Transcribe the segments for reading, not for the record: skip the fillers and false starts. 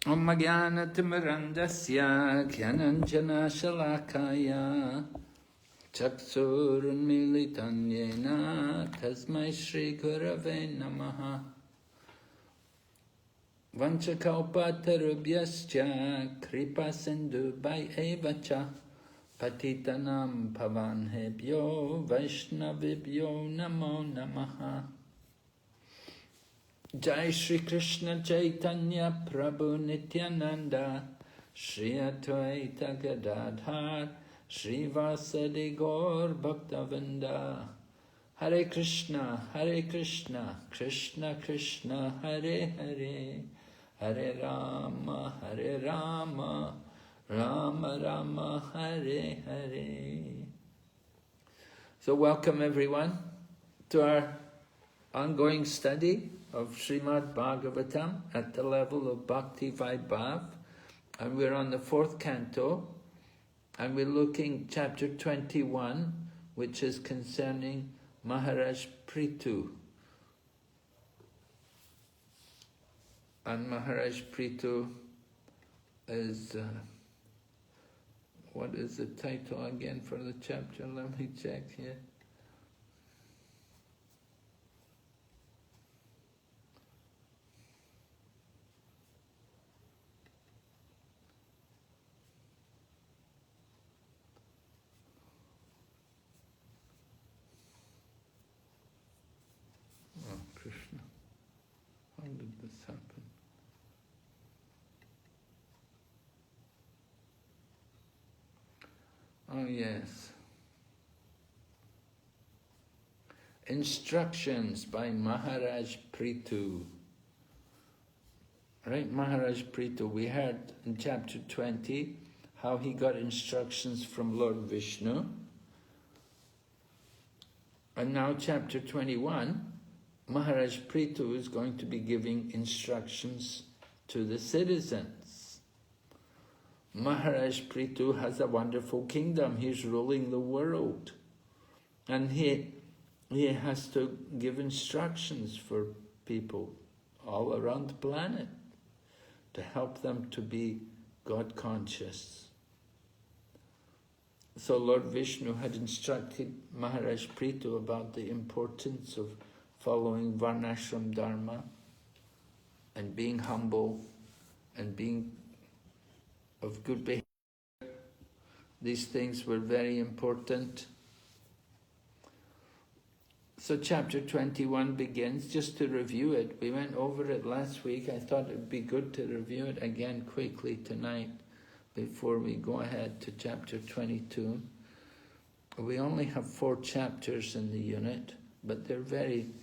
Om Jnana-timirandasya Jnananjana Shalakaya Chaksurunmilitan Yena Tasmai Shri Gurave Namaha Vanchakalpatarubhyascha Kripa Sindhu Bhaivacha Patitanam Pavanhebhyo Vaishnavibhyo Namo Namaha. Jai Shri Krishna Chaitanya Prabhu Nityananda Shri Advaita Gadadhar Shri Vasadi Gaur Bhaktavinda. Hare Krishna, Krishna Krishna, Hare Hare, Hare Rama, Rama Rama, Hare Hare. So welcome everyone to our ongoing study of Srimad Bhagavatam at the level of Bhakti Vaibhava, and we're on the 4th canto, and we're looking chapter 21, which is concerning Maharaj Prithu. And Maharaj Prithu is, what is the title again for the chapter? Let me check here. Krishna, how did this happen? Oh yes. Instructions by Maharaj Prithu. Right, Maharaj Prithu, we heard in chapter 20 how he got instructions from Lord Vishnu. And now chapter 21, Maharaj Prithu is going to be giving instructions to the citizens. Maharaj Prithu has a wonderful kingdom. He's ruling the world. And he has to give instructions for people all around the planet to help them to be God conscious. So Lord Vishnu had instructed Maharaj Prithu about the importance of following Varnashram Dharma and being humble and being of good behavior. These things were very important. So chapter 21 begins. Just to review it, we went over it last week. I thought it would be good to review it again quickly tonight before we go ahead to chapter 22. We only have 4 chapters in the unit, but they're very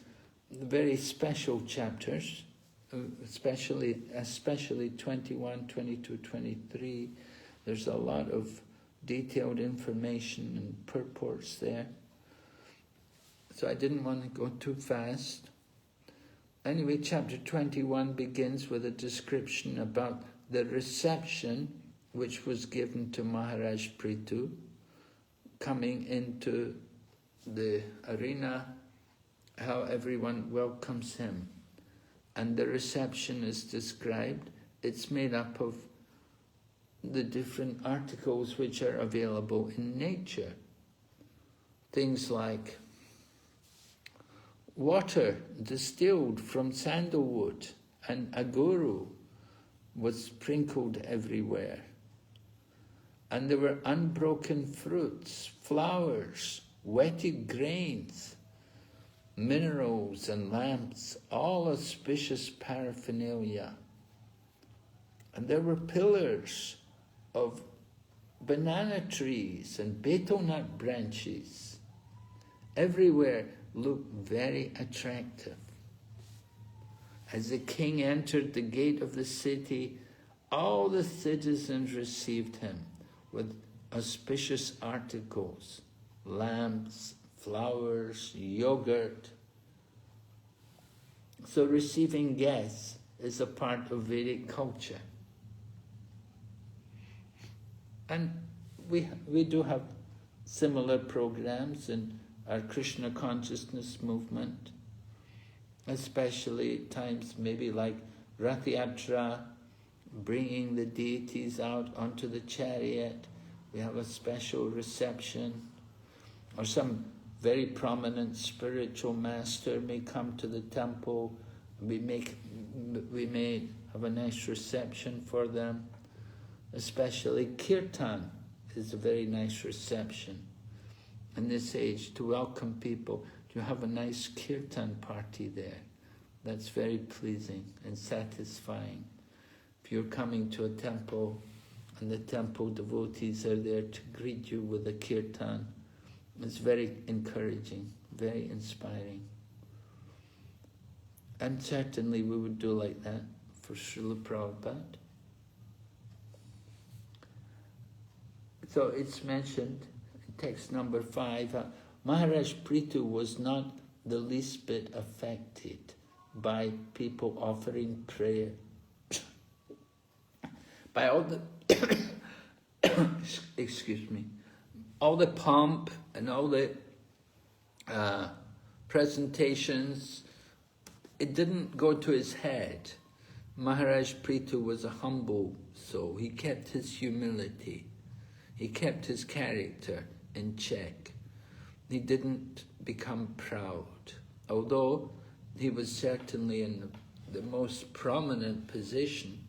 special chapters, especially 21, 22, 23. There's a lot of detailed information and purports there. So I didn't want to go too fast. Anyway, chapter 21 begins with a description about the reception which was given to Maharaj Prithu coming into the arena, how everyone welcomes him. And the reception is described. It's made up of the different articles which are available in nature. Things like water distilled from sandalwood and aguru was sprinkled everywhere. And there were unbroken fruits, flowers, wetted grains, minerals and lamps, all auspicious paraphernalia. And there were pillars of banana trees and betel nut branches. Everywhere looked very attractive. As the king entered the gate of the city, all the citizens received him with auspicious articles, lamps, flowers, yogurt. So receiving guests is a part of Vedic culture. And we do have similar programs in our Krishna consciousness movement, especially times maybe like Rath Yatra, bringing the deities out onto the chariot. We have a special reception. Or some very prominent spiritual master may come to the temple. We may have a nice reception for them. Especially kirtan is a very nice reception. In this age, to welcome people, to have a nice kirtan party there. That's very pleasing and satisfying. If you're coming to a temple and the temple devotees are there to greet you with a kirtan, it's very encouraging, very inspiring. And certainly we would do like that for Srila Prabhupada. So it's mentioned in text number 5, Maharaj Prithu was not the least bit affected by people offering prayer. By all the excuse me, all the pomp and all the presentations, it didn't go to his head. Maharaj Prithu was a humble soul. He kept his humility. He kept his character in check. He didn't become proud, although he was certainly in the most prominent position.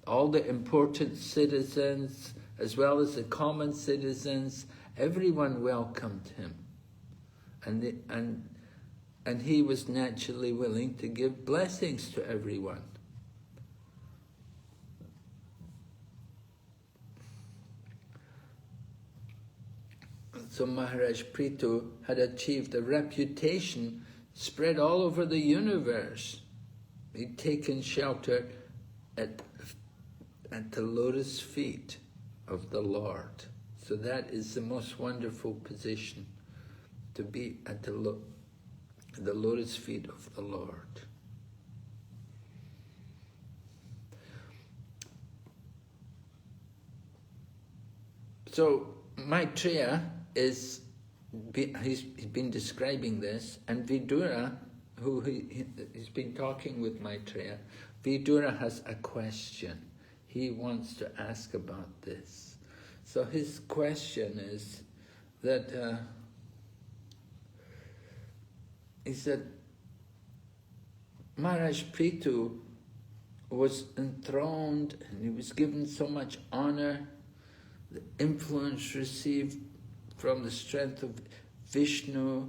All the important citizens, as well as the common citizens, everyone welcomed him. And he was naturally willing to give blessings to everyone. So Maharaj Prithu had achieved a reputation spread all over the universe. He'd taken shelter at the lotus feet of the Lord. So that is the most wonderful position, to be at the lotus feet of the Lord. So Maitreya he's been describing this, and Vidura, who he's been talking with Maitreya, Vidura has a question. He wants to ask about this. So his question is that he said, Maharaj Prithu was enthroned and he was given so much honor, the influence received from the strength of Vishnu.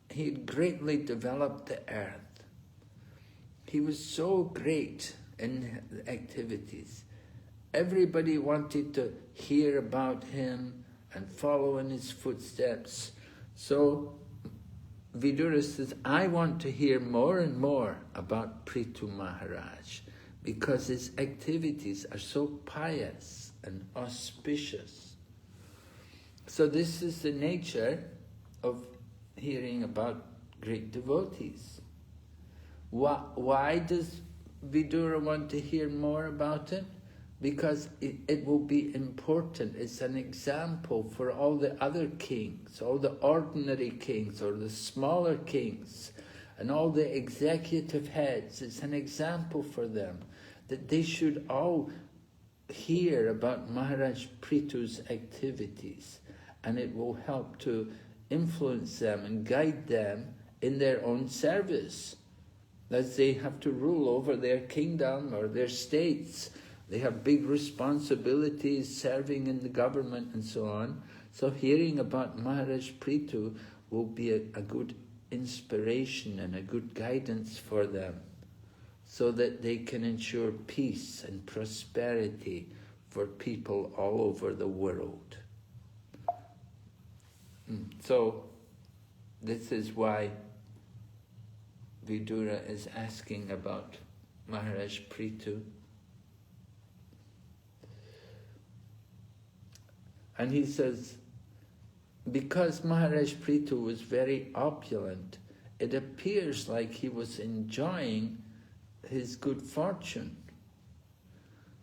He had greatly developed the earth. He was so great in activities. Everybody wanted to hear about him and follow in his footsteps. So Vidura says, I want to hear more and more about Prithu Maharaj because his activities are so pious and auspicious. So this is the nature of hearing about great devotees. Why does Vidura want to hear more about it? Because it will be important. It's an example for all the other kings, all the ordinary kings or the smaller kings, and all the executive heads. It's an example for them that they should all hear about Maharaj Prithu's activities, and it will help to influence them and guide them in their own service. As they have to rule over their kingdom or their states, they have big responsibilities serving in the government and so on. So hearing about Maharaj Prithu will be a good inspiration and a good guidance for them, so that they can ensure peace and prosperity for people all over the world. So this is why Vidura is asking about Maharaj Prithu. And he says, because Maharaj Prithu was very opulent, it appears like he was enjoying his good fortune.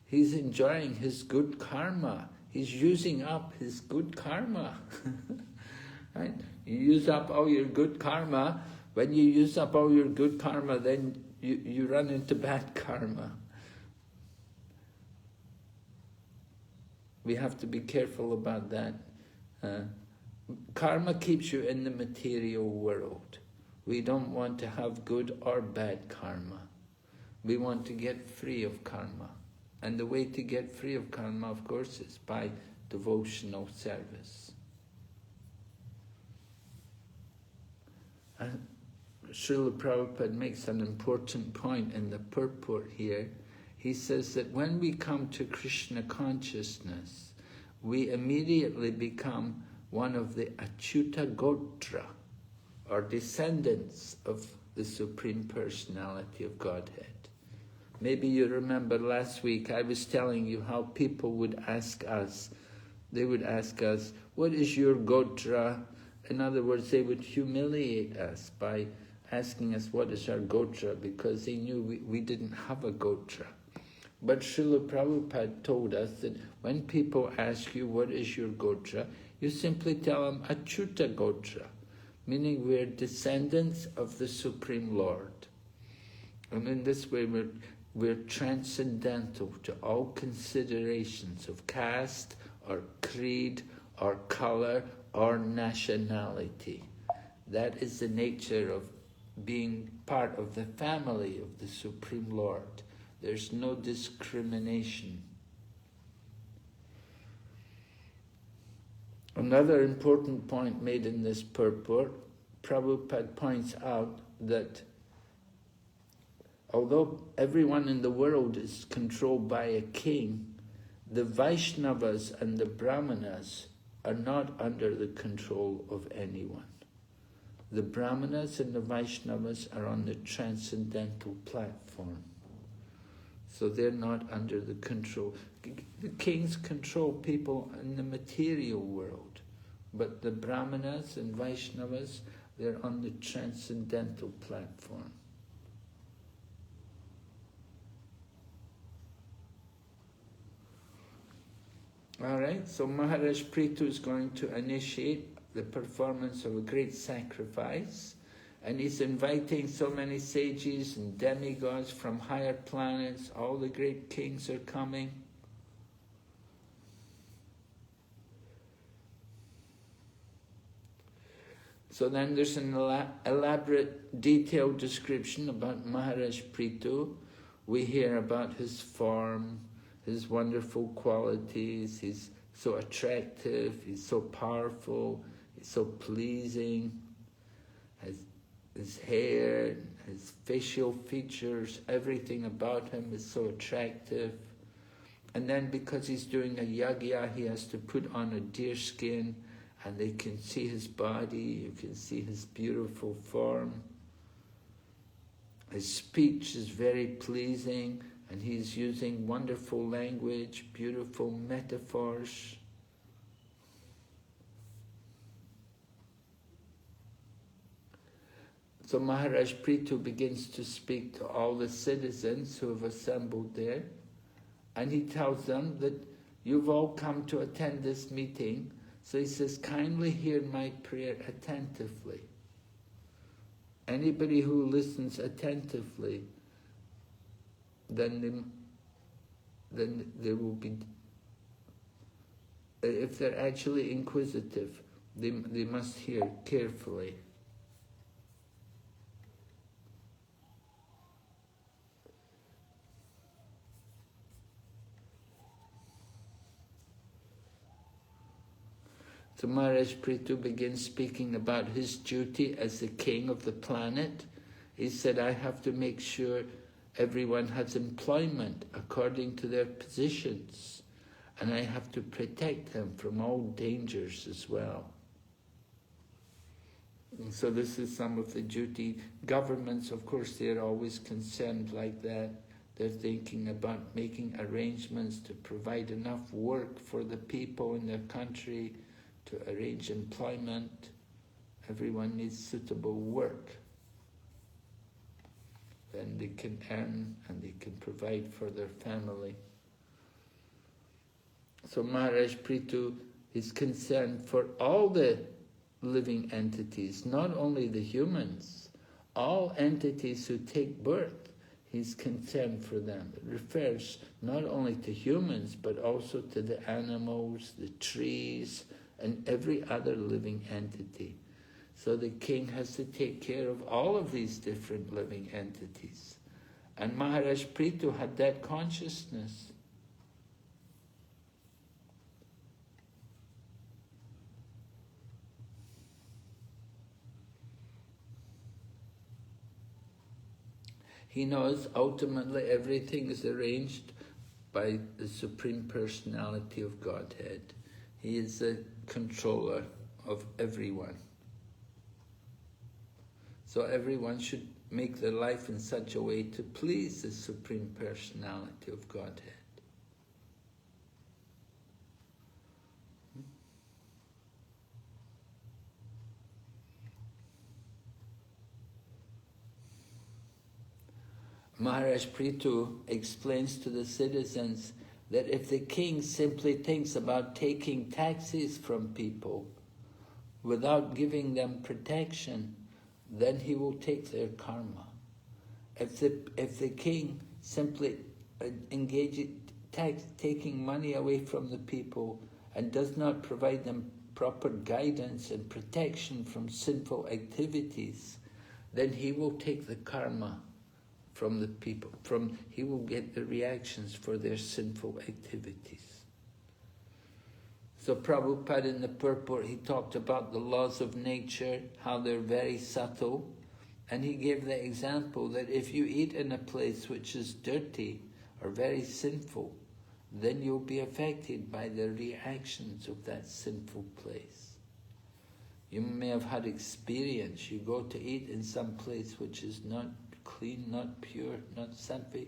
He's enjoying his good karma. He's using up his good karma. Right? You use up all your good karma. When you use up all your good karma, then you run into bad karma. We have to be careful about that. Karma keeps you in the material world. We don't want to have good or bad karma. We want to get free of karma. And the way to get free of karma, of course, is by devotional service. And Srila Prabhupada makes an important point in the purport here. He says that when we come to Krishna consciousness, we immediately become one of the Achyuta Gotra, or descendants of the Supreme Personality of Godhead. Maybe you remember last week I was telling you how people would ask us, what is your Gotra? In other words, they would humiliate us by asking us what is our Gotra, because they knew we didn't have a Gotra. But Srila Prabhupada told us that when people ask you what is your Gotra, you simply tell them Achyuta Gotra, meaning we're descendants of the Supreme Lord. And in this way we're transcendental to all considerations of caste or creed or color or nationality. That is the nature of being part of the family of the Supreme Lord. There's no discrimination. Another important point made in this purport, Prabhupada points out that although everyone in the world is controlled by a king, the Vaishnavas and the Brahmanas are not under the control of anyone. The Brahmanas and the Vaishnavas are on the transcendental platform. So they're not under the control. The kings control people in the material world, but the Brahmanas and Vaishnavas, they're on the transcendental platform. All right, so Maharaj Prithu is going to initiate the performance of a great sacrifice, and he's inviting so many sages and demigods from higher planets. All the great kings are coming. So then there's an elaborate, detailed description about Maharaj Prithu. We hear about his form, his wonderful qualities. He's so attractive, he's so powerful, he's so pleasing. His hair, his facial features, everything about him is so attractive. And then because he's doing a yagya, he has to put on a deer skin, and they can see his body, you can see his beautiful form. His speech is very pleasing, and he's using wonderful language, beautiful metaphors. So Maharaj Prithu begins to speak to all the citizens who have assembled there, and he tells them that you've all come to attend this meeting. So he says, kindly hear my prayer attentively. Anybody who listens attentively, then there will be, if they're actually inquisitive, they must hear carefully. So Maharaj Prithu begins speaking about his duty as the king of the planet. He said, I have to make sure everyone has employment according to their positions, and I have to protect them from all dangers as well. And so this is some of the duty. Governments, of course, they're always concerned like that. They're thinking about making arrangements to provide enough work for the people in their country, to arrange employment. Everyone needs suitable work. Then they can earn and they can provide for their family. So Maharaj Prithu is concerned for all the living entities, not only the humans, all entities who take birth. He's concerned for them. It refers not only to humans, but also to the animals, the trees, and every other living entity. So the king has to take care of all of these different living entities. And Maharaj Prithu had that consciousness. He knows ultimately everything is arranged by the Supreme Personality of Godhead. He is the controller of everyone. So everyone should make their life in such a way to please the Supreme Personality of Godhead. Maharaj Prithu explains to the citizens that if the king simply thinks about taking taxes from people without giving them protection, then he will take their karma. If the king simply engages taking money away from the people and does not provide them proper guidance and protection from sinful activities, then he will take the karma from the people. He will get the reactions for their sinful activities. So Prabhupada in the purport, he talked about the laws of nature, how they're very subtle, and he gave the example that if you eat in a place which is dirty or very sinful, then you'll be affected by the reactions of that sinful place. You may have had experience. You go to eat in some place which is not clean, not pure, not sattvic,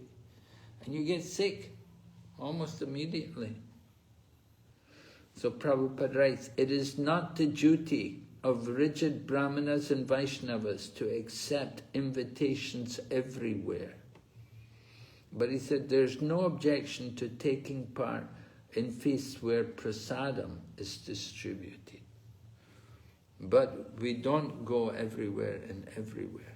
and you get sick almost immediately. So Prabhupada writes, it is not the duty of rigid Brahmanas and Vaishnavas to accept invitations everywhere. But he said there's no objection to taking part in feasts where prasadam is distributed. But we don't go everywhere and everywhere.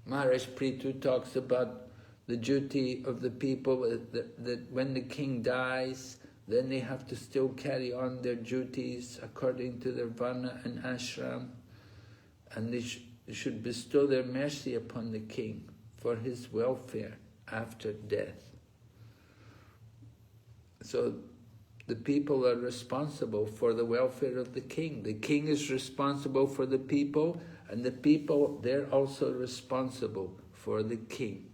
Maharaj Prithu talks about the duty of the people that when the king dies, then they have to still carry on their duties according to their varna and ashram, and they should bestow their mercy upon the king for his welfare after death. So the people are responsible for the welfare of the king. The king is responsible for the people, and the people, they're also responsible for the king.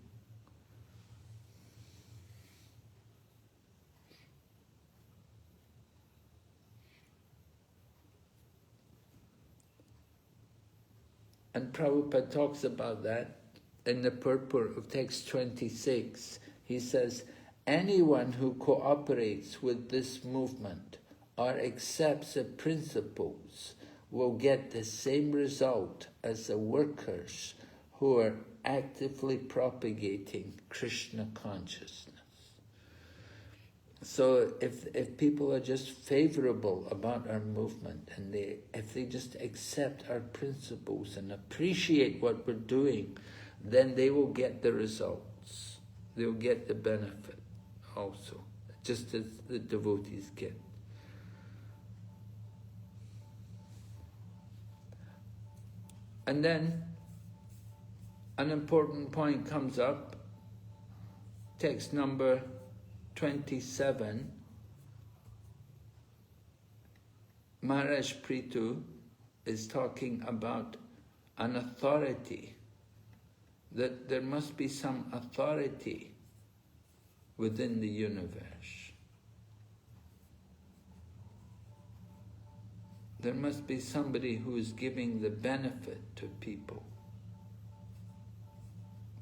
And Prabhupada talks about that in the purport of text 26. He says, anyone who cooperates with this movement or accepts the principles will get the same result as the workers who are actively propagating Krishna consciousness. So if people are just favorable about our movement, and if they just accept our principles and appreciate what we're doing, then they will get the results. They'll get the benefit also, just as the devotees get. And then an important point comes up, text number 27. Maharaj Prithu is talking about an authority, that there must be some authority within the universe. There must be somebody who is giving the benefit to people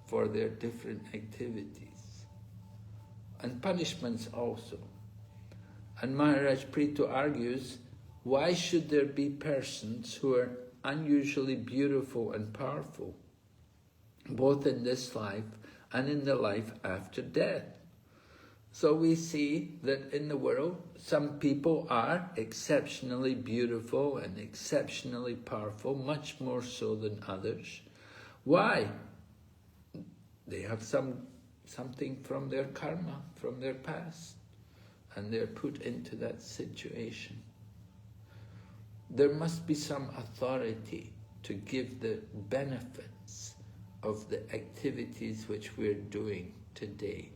for their different activities, and punishments also. And Maharaj Prithu argues, why should there be persons who are unusually beautiful and powerful, both in this life and in the life after death? So we see that in the world, some people are exceptionally beautiful and exceptionally powerful, much more so than others. Why? They have something from their karma, from their past, and they're put into that situation. There must be some authority to give the benefits of the activities which we're doing today.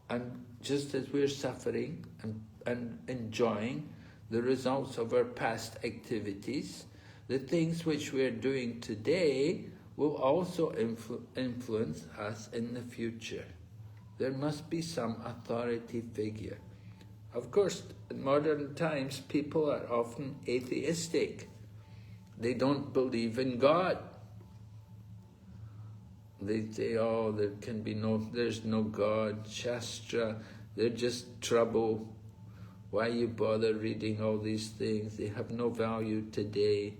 And just as we're suffering and enjoying the results of our past activities, the things which we're doing today will also influence us in the future. There must be some authority figure. Of course, in modern times, people are often atheistic. They don't believe in God. They say, oh, there's no God, Shastra, they're just trouble. Why you bother reading all these things? They have no value today.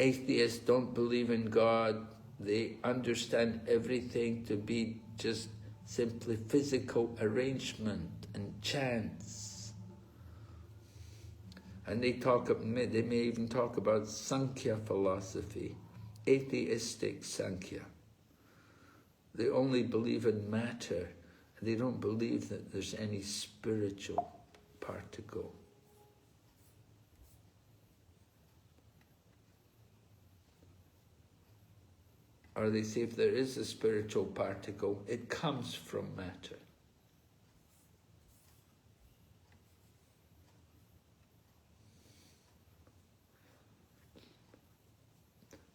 Atheists don't believe in God. They understand everything to be just simply physical arrangement and chance. And they may even talk about Sankhya philosophy, atheistic Sankhya. They only believe in matter. They don't believe that there's any spiritual particle. Or they say if there is a spiritual particle, it comes from matter.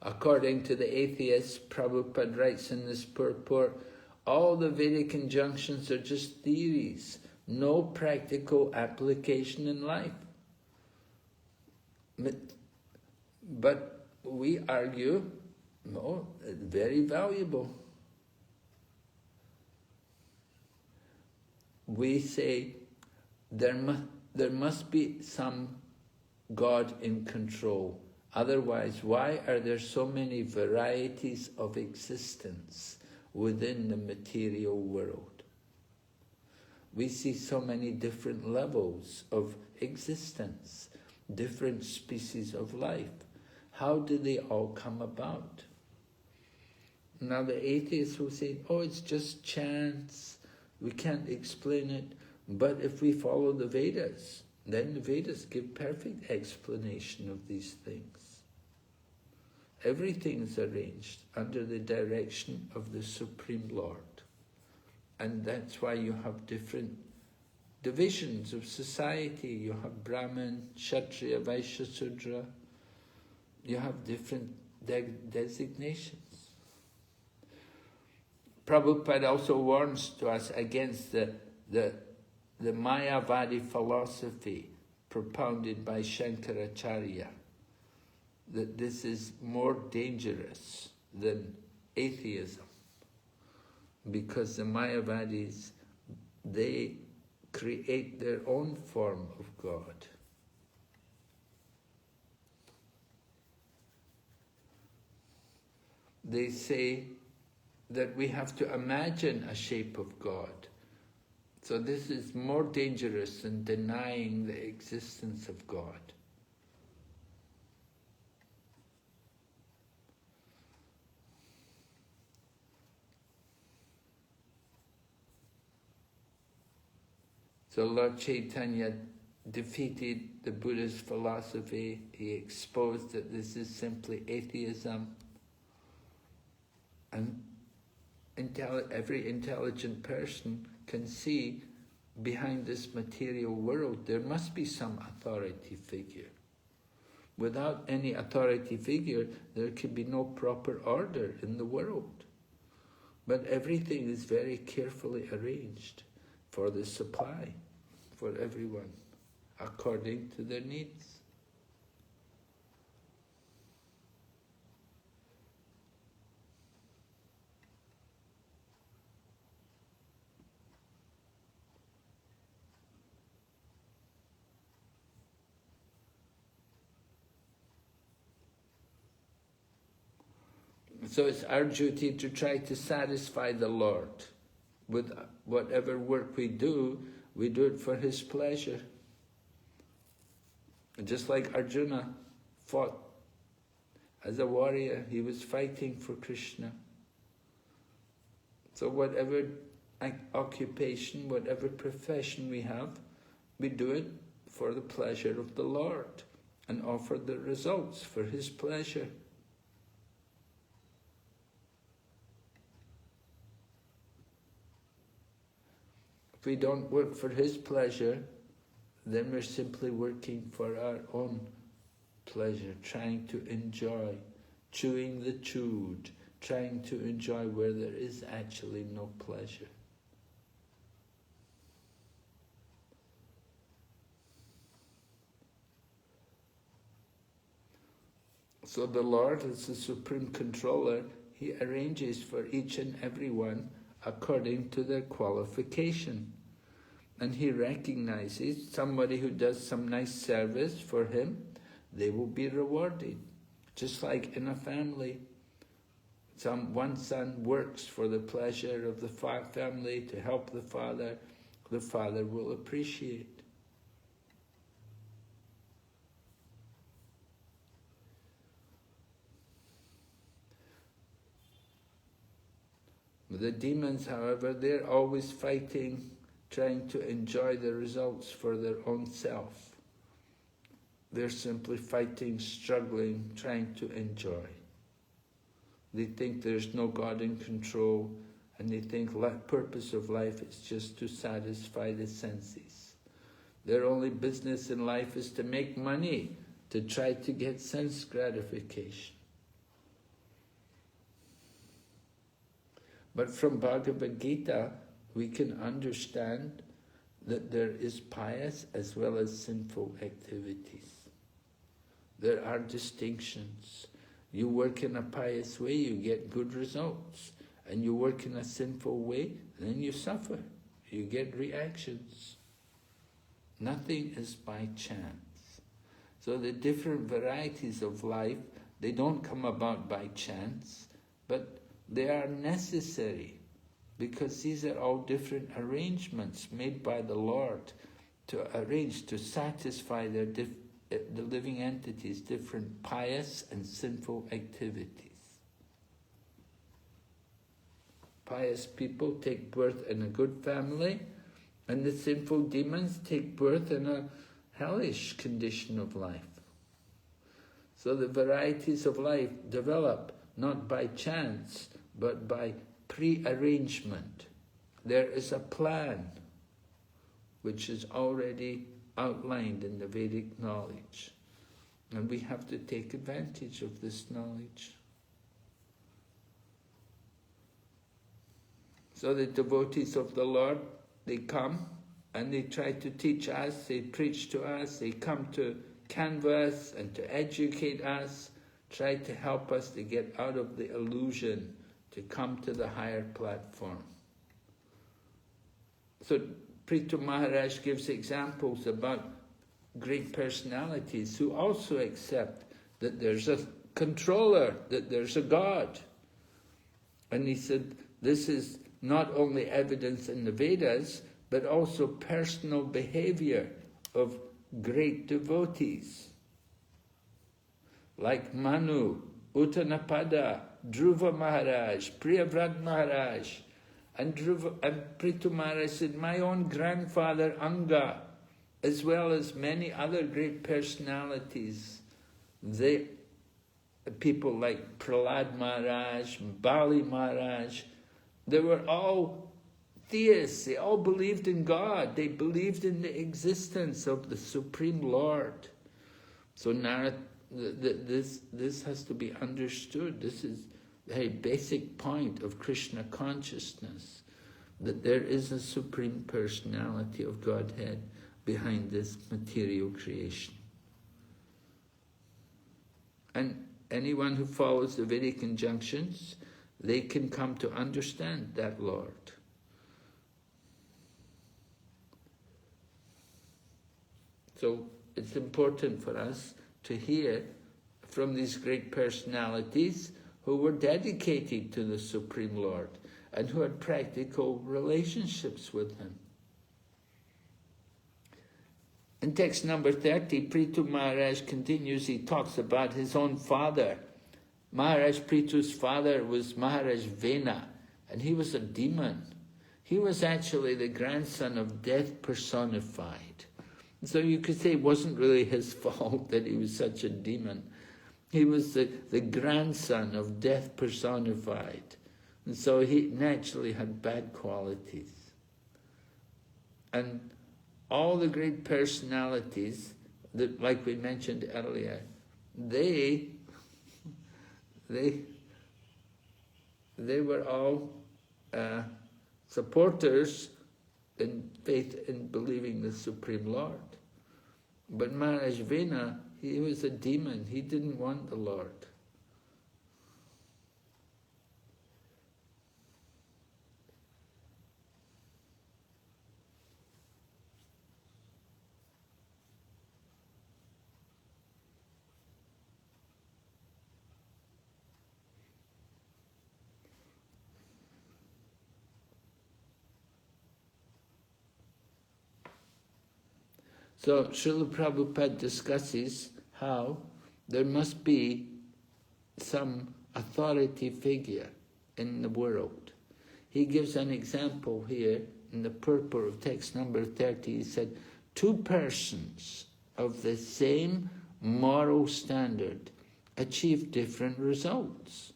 According to the atheists, Prabhupada writes in this purport, all the Vedic injunctions are just theories, no practical application in life. But we argue, no, very valuable. We say there must be some God in control. Otherwise, why are there so many varieties of existence within the material world? We see so many different levels of existence, different species of life. How do they all come about? Now the atheists will say, oh, it's just chance, we can't explain it. But if we follow the Vedas, then the Vedas give perfect explanation of these things. Everything is arranged under the direction of the Supreme Lord. And that's why you have different divisions of society. You have Brahmin, Kshatriya, Vaishya, Sudra. You have different designations. Prabhupada also warns to us against the Mayavadi philosophy propounded by Shankaracharya, that this is more dangerous than atheism, because the Mayavadis, they create their own form of God. They say that we have to imagine a shape of God. So this is more dangerous than denying the existence of God. So Lord Chaitanya defeated the Buddhist philosophy. He exposed that this is simply atheism. And every intelligent person can see behind this material world there must be some authority figure. Without any authority figure, there can be no proper order in the world. But everything is very carefully arranged for the supply, for everyone, according to their needs. So it's our duty to try to satisfy the Lord. With whatever work we do it for His pleasure. Just like Arjuna fought as a warrior, he was fighting for Krishna. So whatever occupation, whatever profession we have, we do it for the pleasure of the Lord and offer the results for His pleasure. If we don't work for His pleasure, then we're simply working for our own pleasure, trying to enjoy, chewing the chewed, trying to enjoy where there is actually no pleasure. So the Lord, as the Supreme Controller, He arranges for each and every one according to their qualification. And He recognizes somebody who does some nice service for Him, they will be rewarded. Just like in a family, one son works for the pleasure of the family to help the father will appreciate. The demons, however, they're always fighting, trying to enjoy the results for their own self. They're simply fighting, struggling, trying to enjoy. They think there's no God in control, and they think the purpose of life is just to satisfy the senses. Their only business in life is to make money, to try to get sense gratification. But from Bhagavad Gita, we can understand that there is pious as well as sinful activities. There are distinctions. You work in a pious way, you get good results. And you work in a sinful way, then you suffer. You get reactions. Nothing is by chance. So the different varieties of life, they don't come about by chance, but they are necessary, because these are all different arrangements made by the Lord to arrange, to satisfy the living entities' different pious and sinful activities. Pious people take birth in a good family, and the sinful demons take birth in a hellish condition of life. So the varieties of life develop not by chance, but by pre-arrangement. There is a plan which is already outlined in the Vedic knowledge, and we have to take advantage of this knowledge. So the devotees of the Lord, they come and they try to teach us, they preach to us, they come to canvass and to educate us, try to help us to get out of the illusion, to come to the higher platform. So Prithu Maharaj gives examples about great personalities who also accept that there's a controller, that there's a God. And he said, this is not only evidence in the Vedas, but also personal behavior of great devotees. Like Manu, Uttanapada, Dhruva Maharaj, Priyavrat Maharaj, and Prithu Maharaj said, my own grandfather Anga, as well as many other great personalities, people like Prahlad Maharaj, Bali Maharaj, they were all theists, they all believed in God, they believed in the existence of the Supreme Lord. So now this has to be understood. This is a basic point of Krishna consciousness, that there is a Supreme Personality of Godhead behind this material creation. And anyone who follows the Vedic injunctions, they can come to understand that Lord. So it's important for us to hear from these great personalities who were dedicated to the Supreme Lord and who had practical relationships with him. In text number 30, Prithu Maharaj continues, he talks about his own father. Maharaj Prithu's father was Maharaj Vena, and he was a demon. He was actually the grandson of death personified. So you could say it wasn't really his fault that he was such a demon. He was the grandson of death personified. And so he naturally had bad qualities. And all the great personalities, that, like we mentioned earlier, they were all supporters in faith in believing the Supreme Lord. But Maharaj Vena, he was a demon. He didn't want the Lord. So Srila Prabhupada discusses how there must be some authority figure in the world. He gives an example here in the purport of text number 30. He said, 2 persons of the same moral standard achieve different results.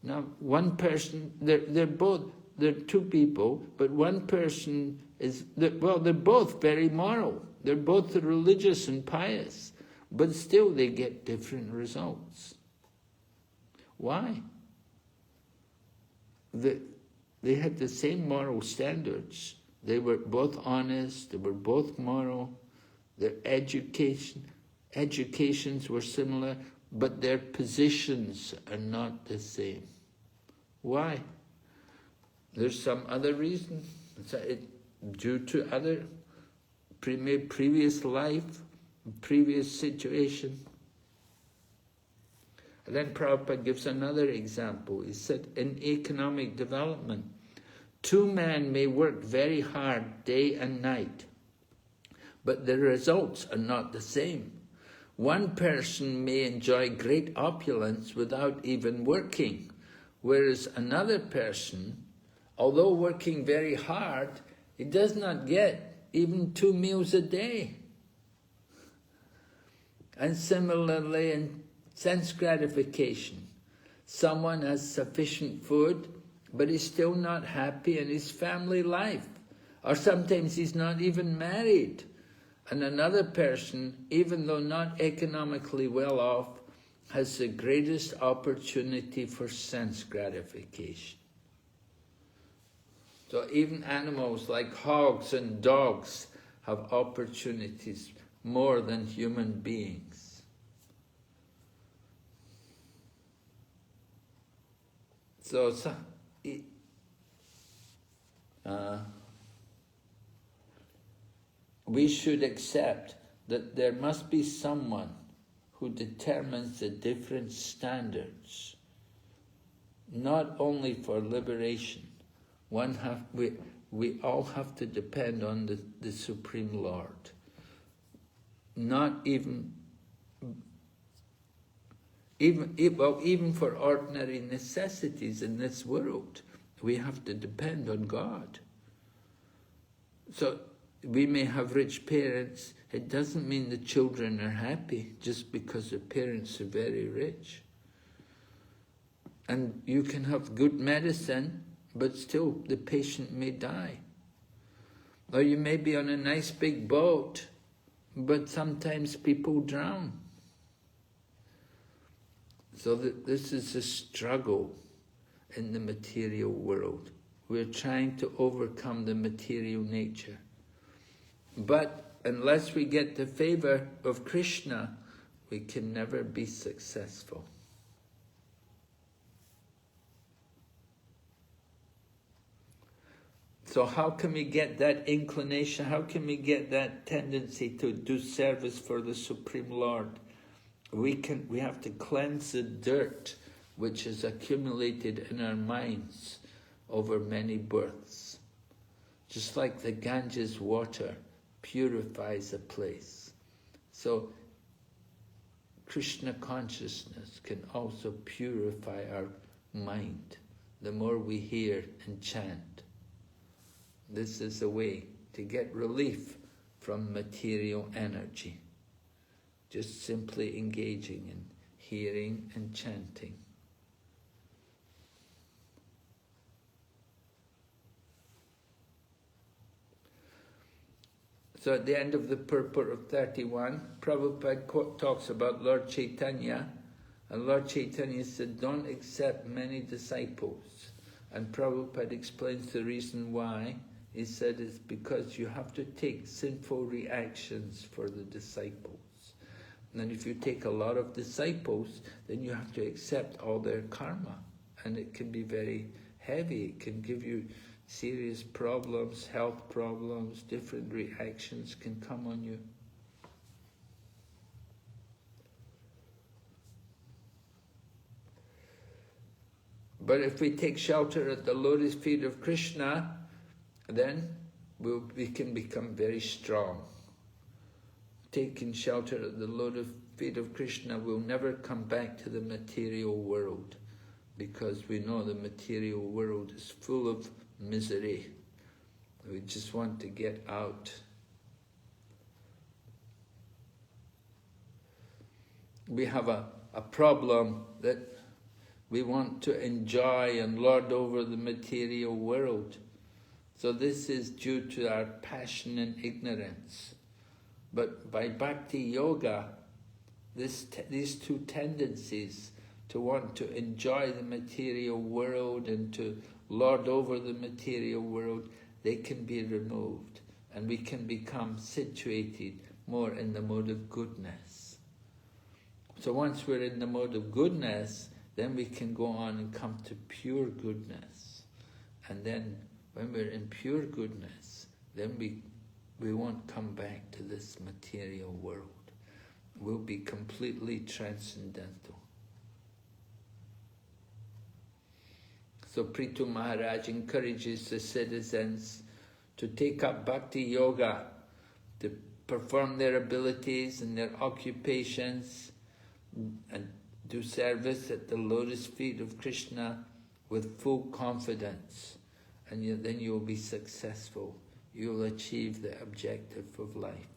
Now, one person, they're 2 people, but one person they're both very moral. They're both religious and pious, but still they get different results. Why? They had the same moral standards. They were both honest, they were both moral, their educations were similar, but their positions are not the same. Why? There's some other reason. Due to other previous life, previous situation. And then Prabhupada gives another example. He said, in economic development, 2 men may work very hard day and night, but the results are not the same. One person may enjoy great opulence without even working, whereas another person, although working very hard, he does not get even 2 meals a day. And similarly in sense gratification, someone has sufficient food, but he's still not happy in his family life. Or sometimes he's not even married. And another person, even though not economically well off, has the greatest opportunity for sense gratification. So even animals like hogs and dogs have opportunities more than human beings. So we should accept that there must be someone who determines the different standards, not only for liberation. We all have to depend on the Supreme Lord. Not even for ordinary necessities in this world, we have to depend on God. So we may have rich parents. It doesn't mean the children are happy just because the parents are very rich. And you can have good medicine, but still the patient may die. Or you may be on a nice big boat, but sometimes people drown. So this is a struggle in the material world. We're trying to overcome the material nature. But unless we get the favor of Krishna, we can never be successful. So how can we get that inclination? How can we get that tendency to do service for the Supreme Lord? We have to cleanse the dirt which is accumulated in our minds over many births. Just like the Ganges water purifies a place. So Krishna consciousness can also purify our mind the more we hear and chant. This is a way to get relief from material energy. Just simply engaging in hearing and chanting. So at the end of the purport of 31, Prabhupada talks about Lord Chaitanya, and Lord Chaitanya said, don't accept many disciples. And Prabhupada explains the reason why. He said it's because you have to take sinful reactions for the disciples. And if you take a lot of disciples, then you have to accept all their karma. And it can be very heavy. It can give you serious problems, health problems, different reactions can come on you. But if we take shelter at the lotus feet of Krishna, then we can become very strong. Taking shelter at the lotus feet of Krishna, we'll never come back to the material world, because we know the material world is full of misery. We just want to get out. We have a problem that we want to enjoy and lord over the material world. So this is due to our passion and ignorance. But by bhakti yoga, these two tendencies to want to enjoy the material world and to lord over the material world, they can be removed, and we can become situated more in the mode of goodness. So once we're in the mode of goodness, then we can go on and come to pure goodness. And then when we're in pure goodness, then we won't come back to this material world. We'll be completely transcendental. So Prithu Maharaj encourages the citizens to take up bhakti yoga, to perform their abilities and their occupations, and do service at the lotus feet of Krishna with full confidence. And then you'll be successful. You'll achieve the objective of life.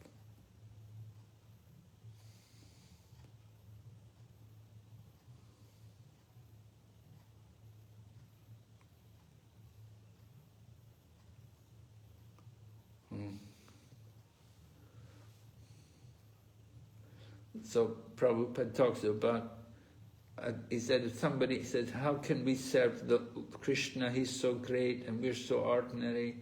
So Prabhupada talks about, he said, if somebody says, how can we serve the Krishna, he's so great and we're so ordinary?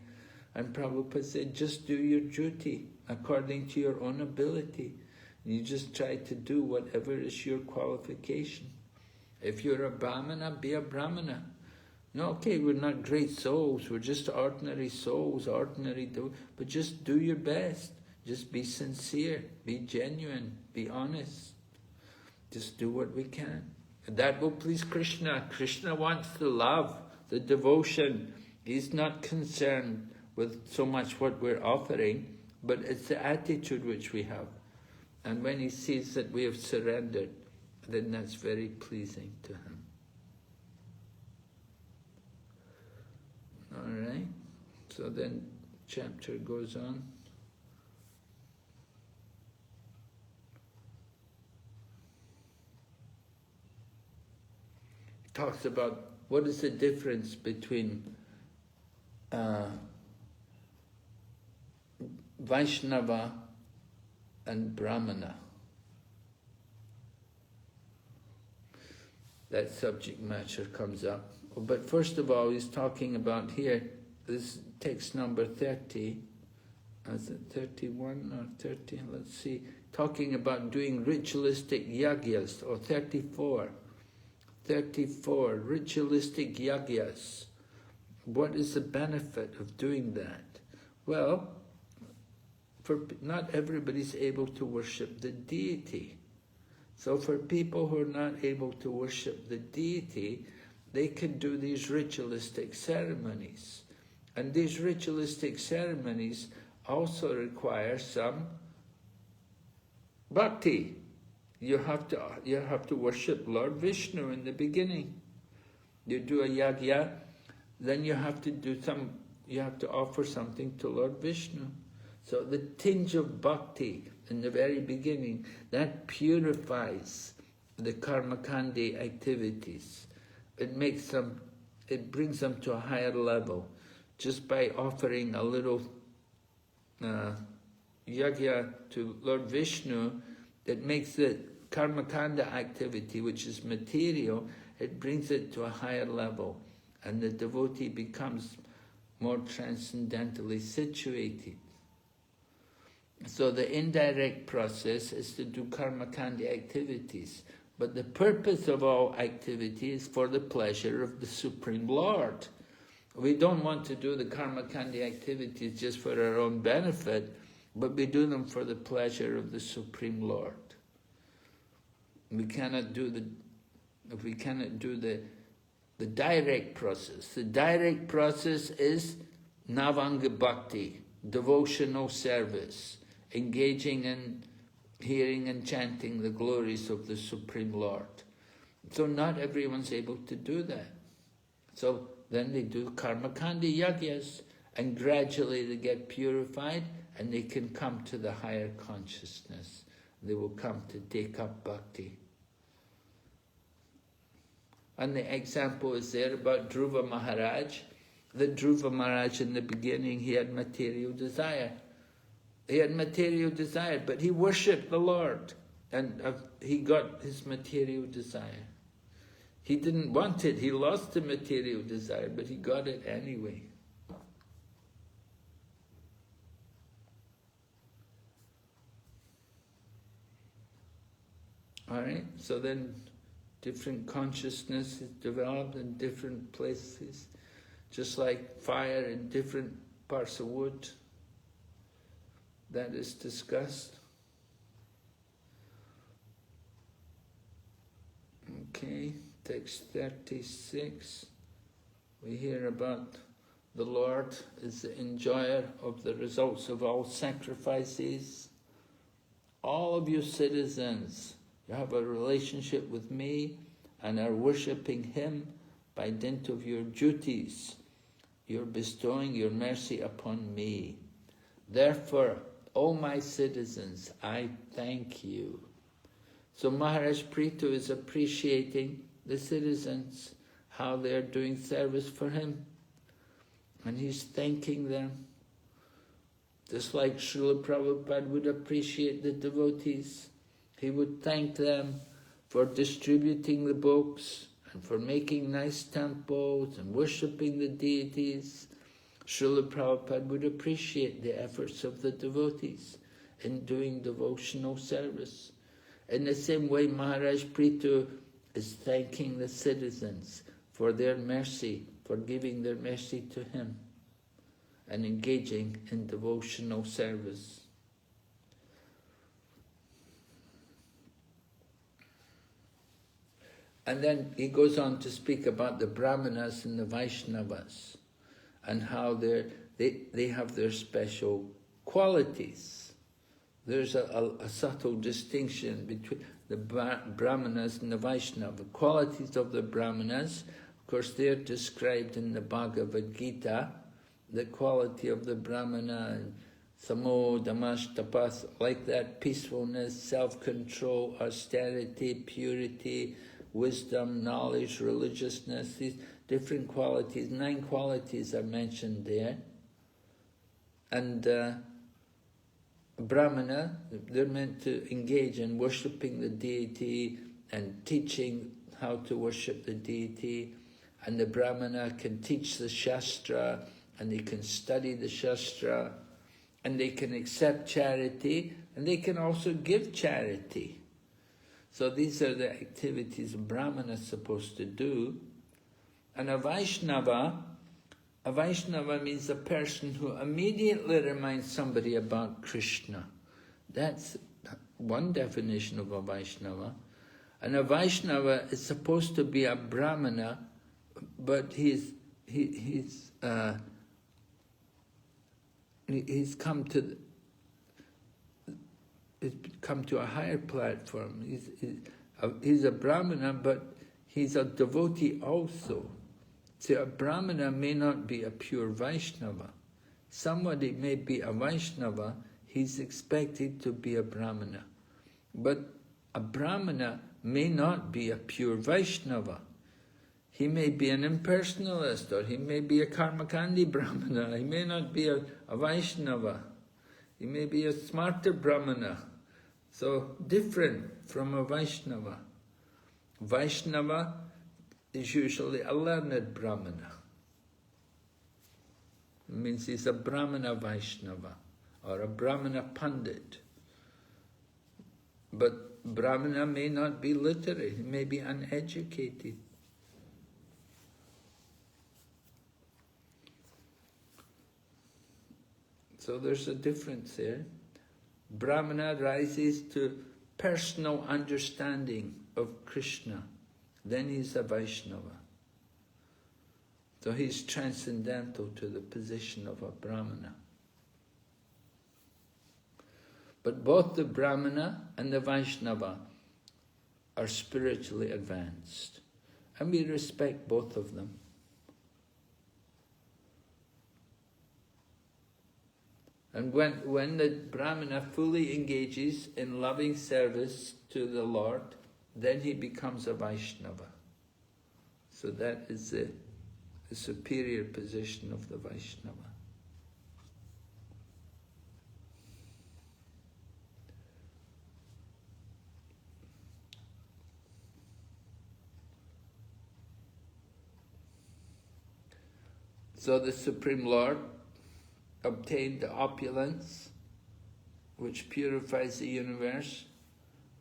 And Prabhupada said, just do your duty according to your own ability. You just try to do whatever is your qualification. If you're a Brahmana, be a Brahmana. No, okay, we're not great souls, we're just ordinary souls, but just do your best. Just be sincere, be genuine, be honest. Just do what we can. And that will please Krishna. Krishna wants the love, the devotion. He's not concerned with so much what we're offering, but it's the attitude which we have. And when he sees that we have surrendered, then that's very pleasing to him. All right? So then chapter goes on. Talks about what is the difference between Vaishnava and Brahmana. That subject matter comes up. But first of all, he's talking about here, this text number 30, is it 31 or 30? Let's see. Talking about doing ritualistic yagyas, or 34. 34, ritualistic yagyas. What is the benefit of doing that? Well, not everybody's able to worship the deity. So for people who are not able to worship the deity, they can do these ritualistic ceremonies. And these ritualistic ceremonies also require some bhakti. You have to worship Lord Vishnu in the beginning. You do a yagya, then you have to offer something to Lord Vishnu. So the tinge of bhakti in the very beginning, that purifies the karmakandi activities. It brings them to a higher level. Just by offering a little yagya to Lord Vishnu, it makes the karmakanda activity, which is material, it brings it to a higher level, and the devotee becomes more transcendentally situated. So the indirect process is to do karmakandi activities, but the purpose of all activity is for the pleasure of the Supreme Lord. We don't want to do the karmakandi activities just for our own benefit, but we do them for the pleasure of the Supreme Lord. We cannot do the direct process. The direct process is navanga bhakti, devotional service, engaging in hearing and chanting the glories of the Supreme Lord. So not everyone's able to do that. So then they do karmakandi yagyas, and gradually they get purified and they can come to the higher consciousness. They will come to take up bhakti. And the example is there about Dhruva Maharaj. That Dhruva Maharaj in the beginning, he had material desire. He had material desire, but he worshipped the Lord, and he got his material desire. He didn't want it, he lost the material desire, but he got it anyway. Alright, so then different consciousness is developed in different places, just like fire in different parts of wood. That is discussed. Okay, text 36. We hear about the Lord is the enjoyer of the results of all sacrifices. All of you citizens, you have a relationship with me and are worshipping Him by dint of your duties. You're bestowing your mercy upon me. Therefore, O my citizens, I thank you. So Maharaj Prithu is appreciating the citizens, how they're doing service for him. And he's thanking them. Just like Srila Prabhupada would appreciate the devotees. He would thank them for distributing the books and for making nice temples and worshipping the deities. Srila Prabhupada would appreciate the efforts of the devotees in doing devotional service. In the same way, Maharaj Prithu is thanking the citizens for their mercy, for giving their mercy to him and engaging in devotional service. And then he goes on to speak about the Brahmanas and the Vaishnavas, and how they have their special qualities. There's a subtle distinction between the Brahmanas and the Vaishnavas. The qualities of the Brahmanas, of course, they're described in the Bhagavad Gita. The quality of the Brahmana, samo, damash, tapas, like that, peacefulness, self-control, austerity, purity, wisdom, knowledge, religiousness, these different qualities, 9 qualities are mentioned there. And Brahmana, they're meant to engage in worshipping the deity and teaching how to worship the deity. And the Brahmana can teach the Shastra, and they can study the Shastra, and they can accept charity, and they can also give charity. So these are the activities a Brahmana is supposed to do. And a Vaishnava means a person who immediately reminds somebody about Krishna. That's one definition of a Vaishnava. And a Vaishnava is supposed to be a Brahmana, but he's come to a higher platform. He's a Brahmana, but he's a devotee also. See, a Brahmana may not be a pure Vaishnava. Somebody may be a Vaishnava, he's expected to be a Brahmana. But a Brahmana may not be a pure Vaishnava. He may be an impersonalist, or he may be a Karmakandi Brahmana. He may not be a Vaishnava. He may be a smarter Brahmana. So, different from a Vaishnava. Vaishnava is usually a learned Brahmana. It means he's a Brahmana Vaishnava, or a Brahmana Pandit. But Brahmana may not be literate, he may be uneducated. So there's a difference there. Brahmana rises to personal understanding of Krishna. Then he's a Vaishnava. So he's transcendental to the position of a Brahmana. But both the Brahmana and the Vaishnava are spiritually advanced. And we respect both of them. And when the Brahmana fully engages in loving service to the Lord, then he becomes a Vaishnava. So that is the superior position of the Vaishnava. So the Supreme Lord obtained the opulence which purifies the universe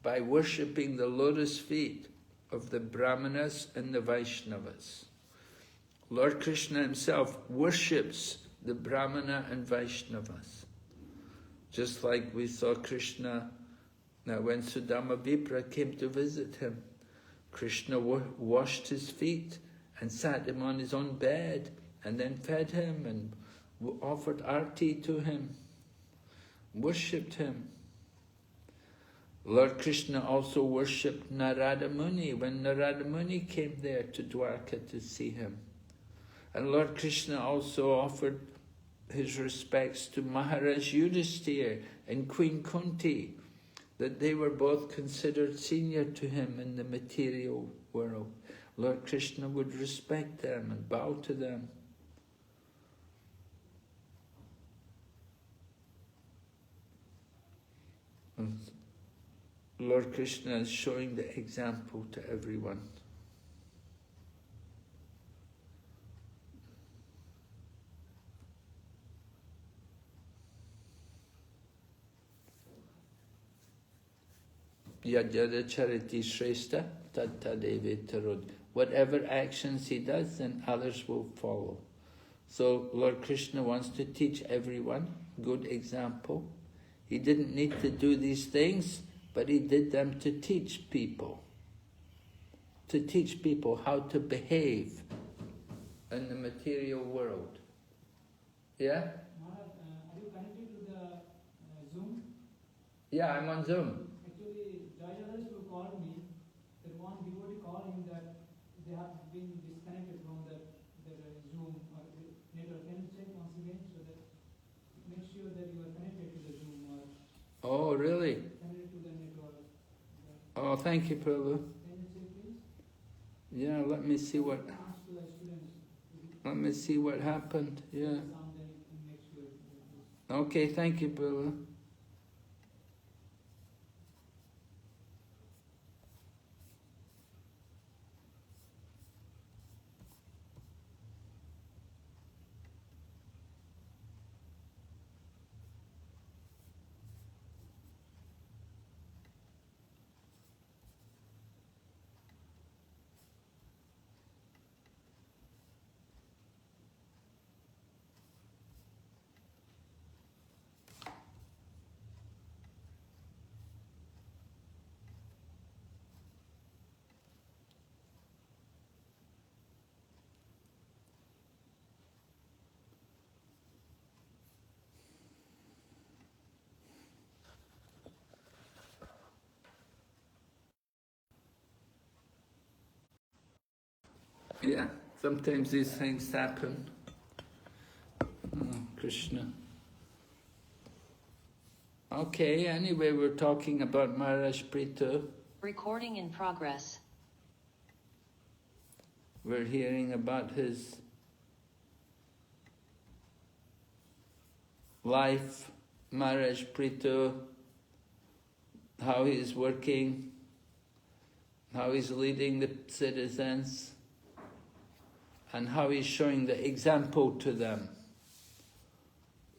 by worshipping the lotus feet of the Brahmanas and the Vaishnavas. Lord Krishna himself worships the Brahmana and Vaishnavas. Just like we saw Krishna when Sudama Vipra came to visit him. Krishna washed his feet and sat him on his own bed and then fed him and offered arti to him, worshipped him. Lord Krishna also worshipped Narada Muni when Narada Muni came there to Dwarka to see him. And Lord Krishna also offered his respects to Maharaj Yudhisthira and Queen Kunti, that they were both considered senior to him in the material world. Lord Krishna would respect them and bow to them. And Lord Krishna is showing the example to everyone. Yajada chariti shrestha tatta devetarod. Whatever actions he does, then others will follow. So Lord Krishna wants to teach everyone, good example. He didn't need to do these things, but he did them to teach people. To teach people how to behave in the material world. Yeah? Maharaj, are you connected to the Zoom? Yeah, I'm on Zoom. Actually, Jayadas who called me, that one devotee called him that they have been disconnected from the Zoom or the network. Can you check once again so that make sure that you are connected to the Zoom or Oh, really? connected to the network? Oh, thank you, Prabhu. Can you check please? Yeah, let me see what. Ask to the students. Let me see what happened. Yeah. Sound then you can make sure. Okay, thank you, Prabhu. Yeah, sometimes these things happen. Oh, Krishna. Okay, anyway, we're talking about Maharaj Prithu. Recording in progress. We're hearing about his life, Maharaj Prithu, how he's working, how he's leading the citizens, and how he's showing the example to them.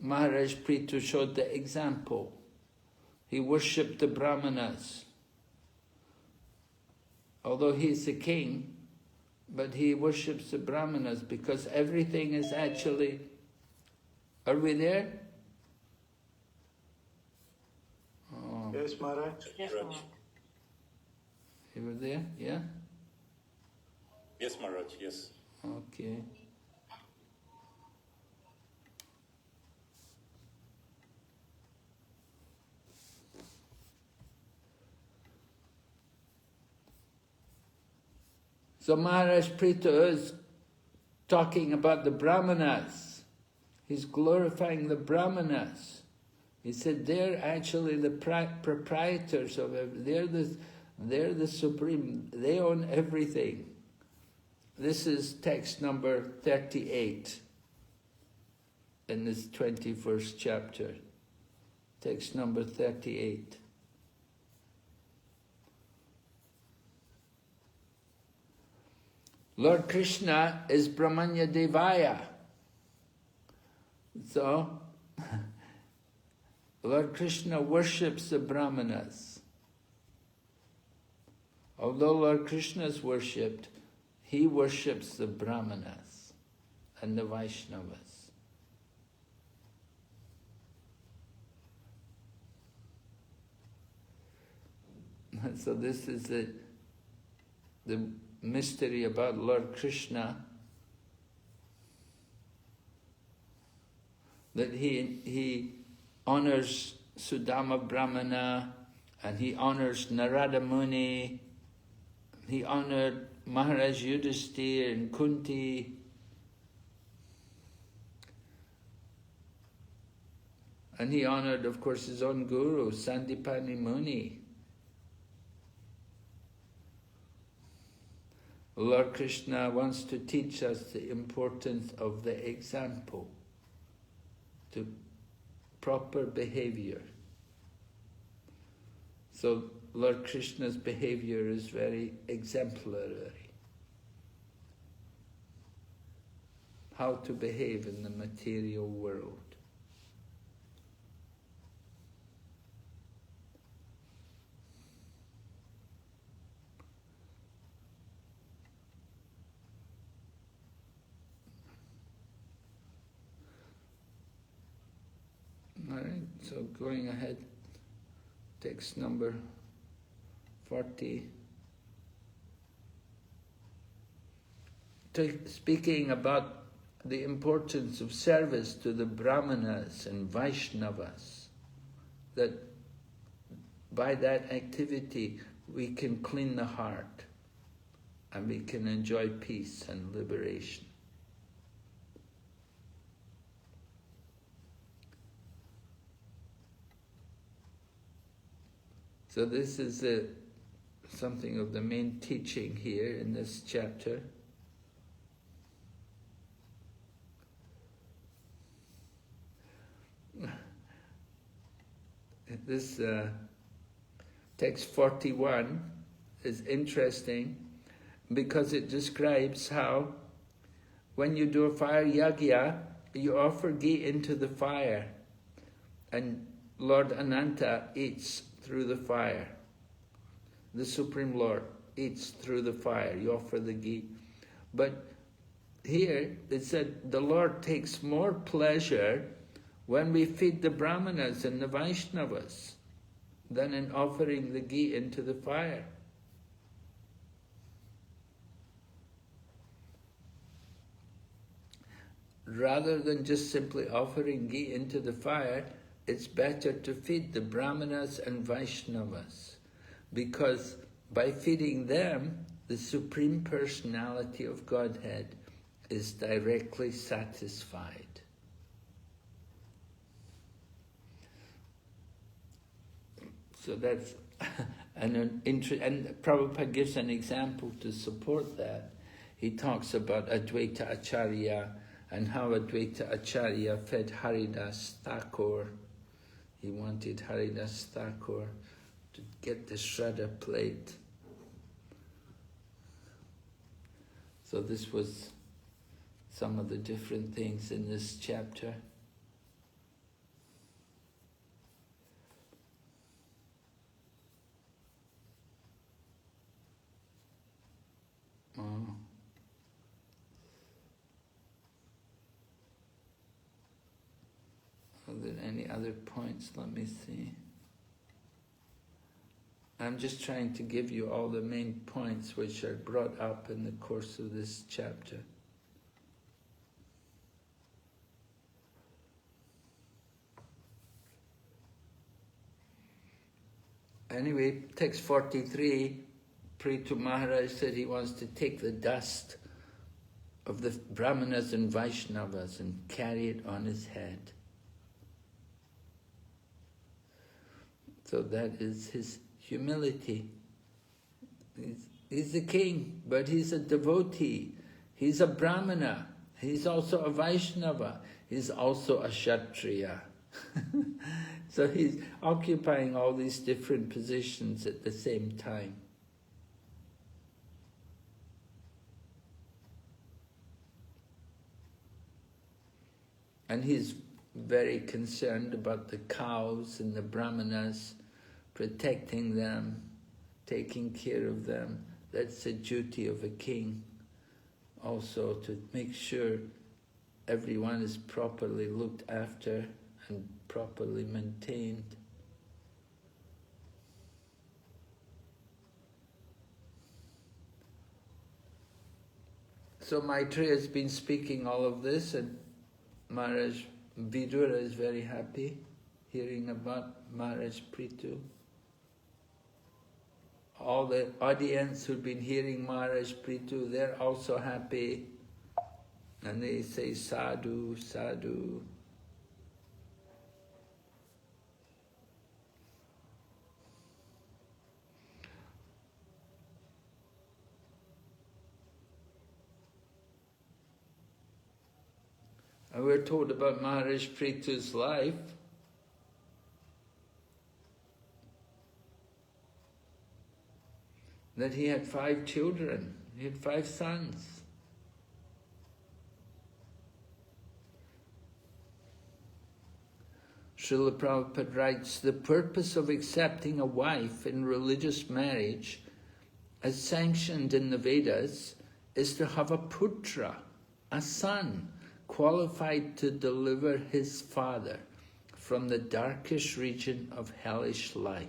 Maharaj Prithu showed the example. He worshipped the Brahmanas. Although he's the king, but he worships the Brahmanas because everything is actually... Are we there? Oh. Yes, Maharaj. Yes, Maharaj. You were there? Yeah? Yes, Maharaj, yes. Okay. So Maharaj Prithu is talking about the Brahmanas. He's glorifying the Brahmanas. He said they're actually the proprietors of everything. They're the supreme. They own everything. This is text number 38 in this 21st chapter. Text number 38. Lord Krishna is Brahmanya Devaya. So, Lord Krishna worships the Brahmanas. Although Lord Krishna is worshipped, he worships the Brahmanas and the Vaishnavas. So this is the mystery about Lord Krishna, that he honors Sudama Brahmana, and he honors Narada Muni, he honored Maharaj Yudhisthira and Kunti, and he honored, of course, his own guru, Sandipani Muni. Lord Krishna wants to teach us the importance of the example, to proper behavior. So Lord Krishna's behavior is very exemplary. How to behave in the material world. All right, so going ahead, text number 40. Speaking about the importance of service to the Brahmanas and Vaishnavas, that by that activity we can clean the heart and we can enjoy peace and liberation. So this is something of the main teaching here in this chapter. This text 41 is interesting because it describes how when you do a fire yagya, you offer ghee into the fire, and Lord Ananta eats through the fire. The Supreme Lord eats through the fire. You offer the ghee. But here it said the Lord takes more pleasure when we feed the Brahmanas and the Vaishnavas than in offering the ghee into the fire. Rather than just simply offering ghee into the fire, it's better to feed the Brahmanas and Vaishnavas, because by feeding them, the Supreme Personality of Godhead is directly satisfied. So that's and Prabhupada gives an example to support that. He talks about Advaita Acharya and how Advaita Acharya fed Haridas Thakur. He wanted Haridas Thakur to get the Shraddha plate. So this was some of the different things in this chapter. Oh. Are there any other points? Let me see. I'm just trying to give you all the main points which are brought up in the course of this chapter. Anyway, text 43, Prithu Maharaj said he wants to take the dust of the Brahmanas and Vaishnavas and carry it on his head. So that is his humility. He's the king, but he's a devotee. He's a Brahmana. He's also a Vaishnava. He's also a Kshatriya. So he's occupying all these different positions at the same time. And he's very concerned about the cows and the Brahmanas, protecting them, taking care of them. That's the duty of a king. Also to make sure everyone is properly looked after and properly maintained. So Maitreya has been speaking all of this, and Maharaj Vidura is very happy hearing about Maharaj Prithu. All the audience who've been hearing Maharaj Prithu, they're also happy. And they say, sadhu, sadhu. And we're told about Maharaj Prithu's life. That he had 5 children. He had 5 sons. Srila Prabhupada writes, the purpose of accepting a wife in religious marriage, as sanctioned in the Vedas, is to have a putra, a son, qualified to deliver his father from the darkest region of hellish life.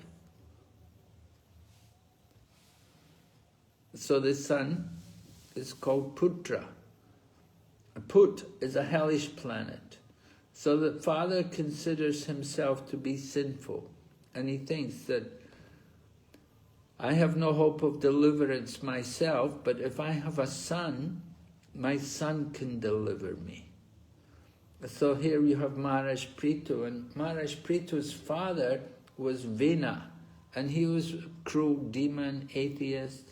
So this son is called Putra. A Put is a hellish planet. So the father considers himself to be sinful, and he thinks that I have no hope of deliverance myself, but if I have a son, my son can deliver me. So here you have Maharaj Prithu, and Maharaj Prithu's father was Vena, and he was a cruel demon, atheist.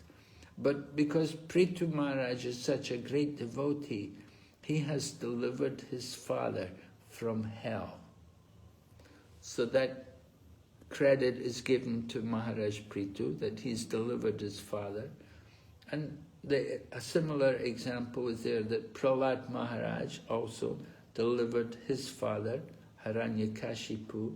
But because Prithu Maharaj is such a great devotee, he has delivered his father from hell. So that credit is given to Maharaj Prithu, that he's delivered his father. And a similar example is there that Prahlad Maharaj also delivered his father, Hiranyakashipu.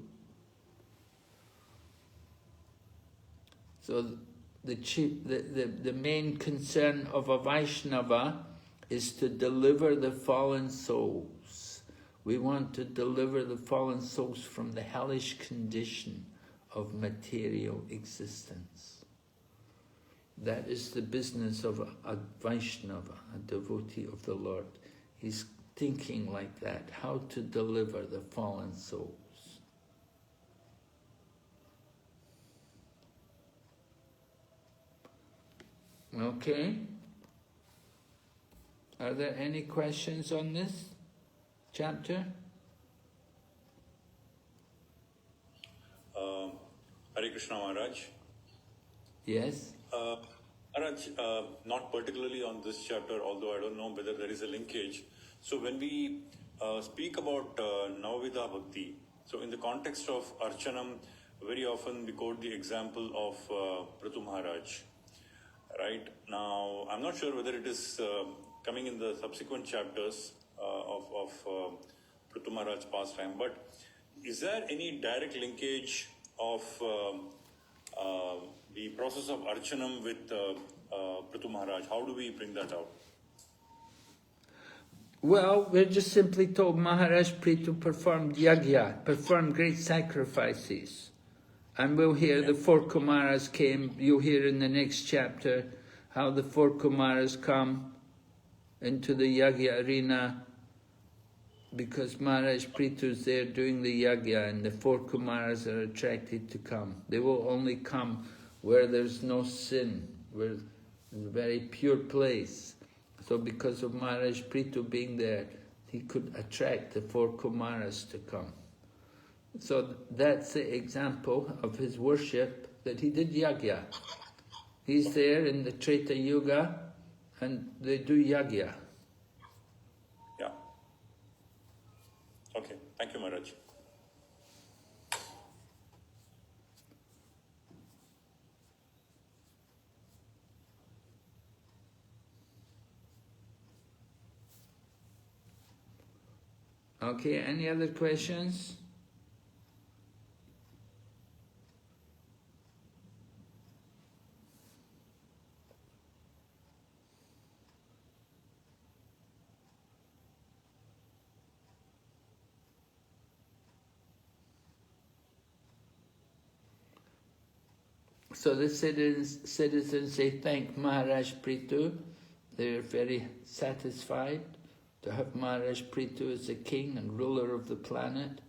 So the main concern of a Vaishnava is to deliver the fallen souls. We want to deliver the fallen souls from the hellish condition of material existence. That is the business of a Vaishnava, a devotee of the Lord. He's thinking like that, how to deliver the fallen souls. Okay. Are there any questions on this chapter? Hare Krishna Maharaj. Yes. Maharaj, not particularly on this chapter, although I don't know whether there is a linkage. So when we speak about Navavidha Bhakti, so in the context of Archanam, very often we quote the example of Prithu Maharaj. Right? Now, I'm not sure whether it is coming in the subsequent chapters of Prithu Maharaj's pastime, but is there any direct linkage of the process of Archanam with Prithu Maharaj? How do we bring that out? Well, we're just simply told Maharaj Prithu performed yagya, performed great sacrifices. And we'll hear the four Kumaras came, you'll hear in the next chapter how the four Kumaras come into the yagya arena because Maharaj Prithu's there doing the yagya and the four Kumaras are attracted to come. They will only come where there's no sin, where it's a very pure place. So because of Maharaj Prithu being there, he could attract the four Kumaras to come. So that's the example of his worship, that he did yagya. He's there in the Treta Yuga and they do yagya. Yeah. Okay. Thank you, Maharaj. Okay, any other questions? So the citizens, they thank Maharaj Prithu. They're very satisfied to have Maharaj Prithu as the king and ruler of the planet.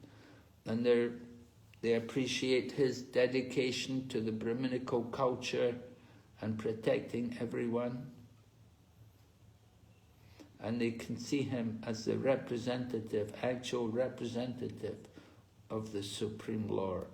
And they appreciate his dedication to the Brahminical culture and protecting everyone. And they can see him as the representative, actual representative of the Supreme Lord.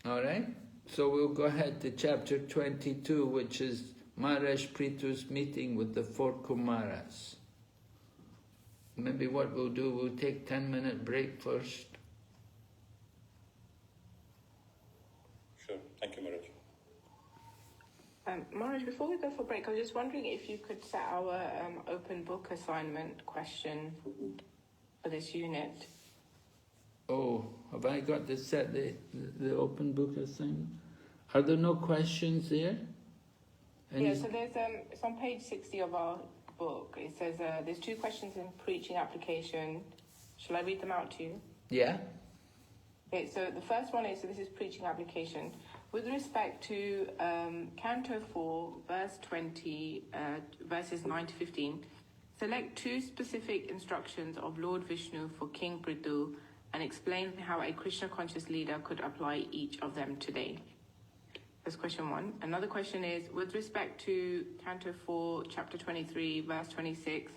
All right, so we'll go ahead to chapter 22, which is Maharaj Prithu's meeting with the four Kumaras. Maybe what we'll do, we'll take 10-minute break first. Sure. Thank you, Maharaj. Maharaj, before we go for break, I was just wondering if you could set our open book assignment question for this unit. Oh, have I got to set the open book assignment? Are there no questions there? Yeah, so there's it's on page 60 of our book. It says there's 2 questions in preaching application. Shall I read them out to you? Yeah. Okay, so the first one is, so this is preaching application. With respect to Canto 4, verse 20, verses 9 to 15, select 2 specific instructions of Lord Vishnu for King Prithu and explain how a Krishna-conscious leader could apply each of them today. That's question 1. Another question is, with respect to Canto 4, chapter 23, verse 26,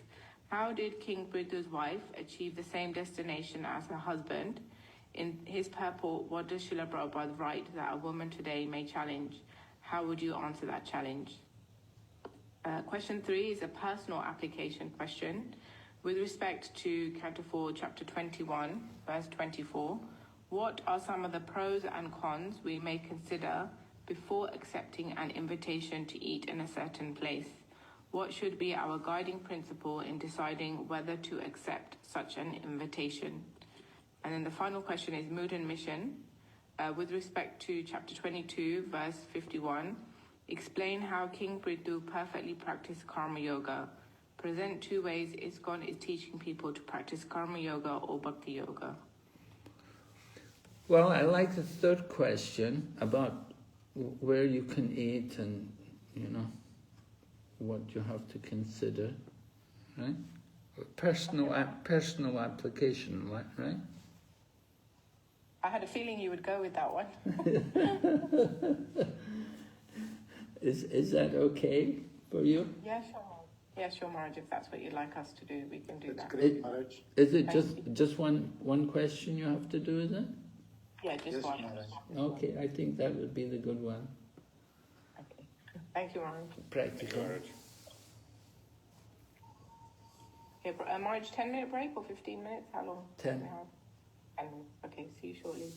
how did King Prithu's wife achieve the same destination as her husband? In his purport, what does Srila Prabhupada write that a woman today may challenge? How would you answer that challenge? Question 3 is a personal application question. With respect to Canto 4, chapter 21, verse 24, what are some of the pros and cons we may consider before accepting an invitation to eat in a certain place? What should be our guiding principle in deciding whether to accept such an invitation? And then the final question is mood and mission. With respect to chapter 22, verse 51, explain how King Prithu perfectly practiced karma yoga. Present 2 ways ISKCON is teaching people to practice karma yoga or bhakti yoga. Well, I like the third question about where you can eat and, you know, what you have to consider, right? Personal application, right? I had a feeling you would go with that one. Is that okay for you? Yeah, sure. Yeah, sure, Maharaj. If that's what you'd like us to do, we can do that. Great, Maharaj. Is it Thank just one question you have to do, is it? Yeah, just Yes, one. Maharaj. Okay, I think that would be the good one. Okay. Thank you, Maharaj. Practical. Okay, Maharaj, 10-minute break or 15 minutes? How long? 10. 10 minutes. Okay, see you shortly.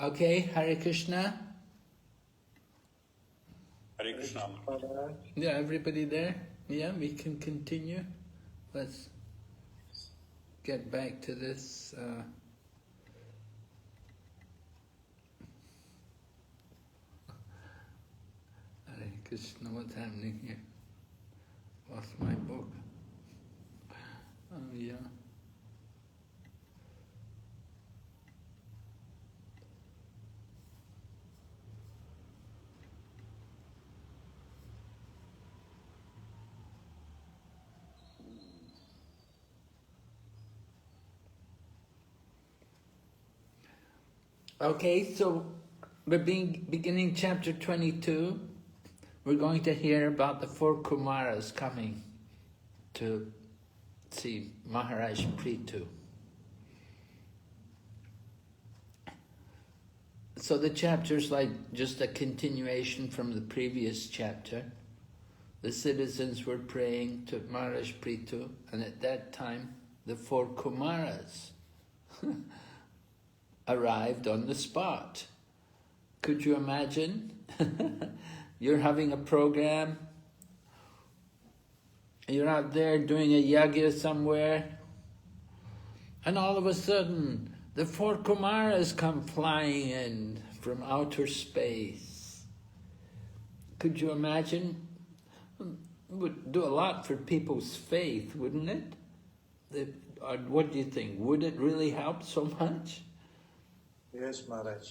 Okay, Hare Krishna. Hare Krishna. Yeah, everybody there? Yeah, we can continue. Let's get back to this. Hare Krishna, what's happening here? Lost my book. Oh, yeah. Okay, so we're beginning chapter 22. We're going to hear about the 4 Kumaras coming to see Maharaj Prithu. So the chapter's like just a continuation from the previous chapter. The citizens were praying to Maharaj Prithu, and at that time the 4 Kumaras arrived on the spot. Could you imagine? You're having a program, you're out there doing a yagya somewhere, and all of a sudden the 4 Kumaras come flying in from outer space. Could you imagine? It would do a lot for people's faith, wouldn't it? What do you think? Would it really help so much? Yes, Maharaj.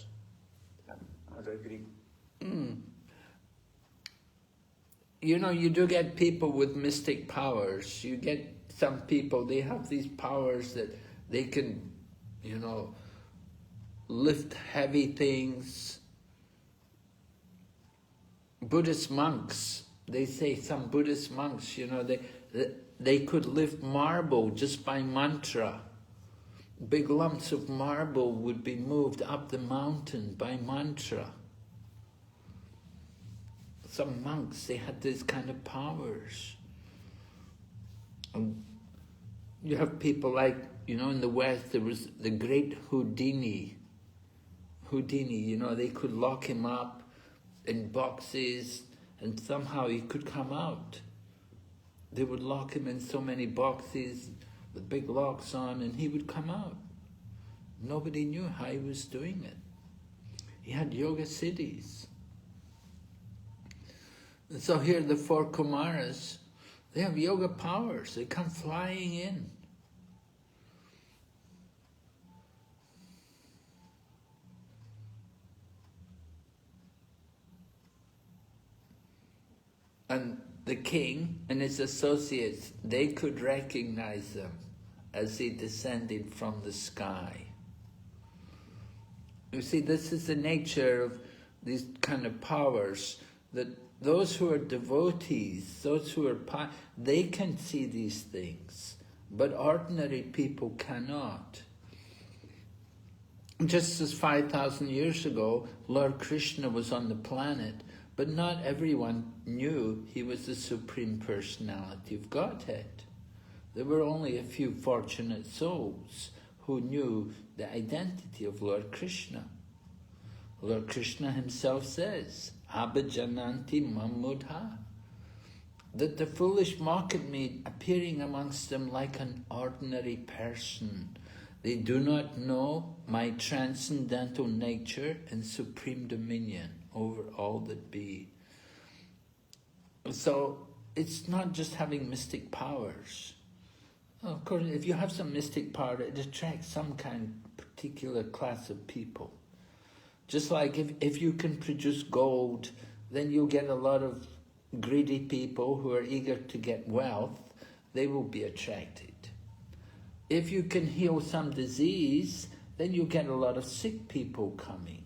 I agree. You know, you do get people with mystic powers. You get some people, they have these powers that they can, you know, lift heavy things. Buddhist monks, they say some Buddhist monks, you know, they could lift marble just by mantra. Big lumps of marble would be moved up the mountain by mantra. Some monks, they had these kind of powers. And you have people like, you know, in the West, there was the great Houdini. Houdini, you know, they could lock him up in boxes and somehow he could come out. They would lock him in so many boxes with big locks on, and he would come out. Nobody knew how he was doing it. He had yoga siddhis. And so here the 4 Kumaras, they have yoga powers. They come flying in. And the king and his associates, they could recognize them as they descended from the sky. You see, this is the nature of these kind of powers, that those who are devotees, those who are they can see these things, but ordinary people cannot. Just as 5,000 years ago, Lord Krishna was on the planet, but not everyone knew he was the Supreme Personality of Godhead. There were only a few fortunate souls who knew the identity of Lord Krishna. Lord Krishna himself says, Abhajananti Mamudha, that the foolish mock at me, appearing amongst them like an ordinary person. They do not know my transcendental nature and supreme dominion over all that be. So it's not just having mystic powers. Of course, if you have some mystic power, it attracts some kind of particular class of people. Just like if you can produce gold, then you'll get a lot of greedy people who are eager to get wealth. They will be attracted. If you can heal some disease, then you get a lot of sick people coming.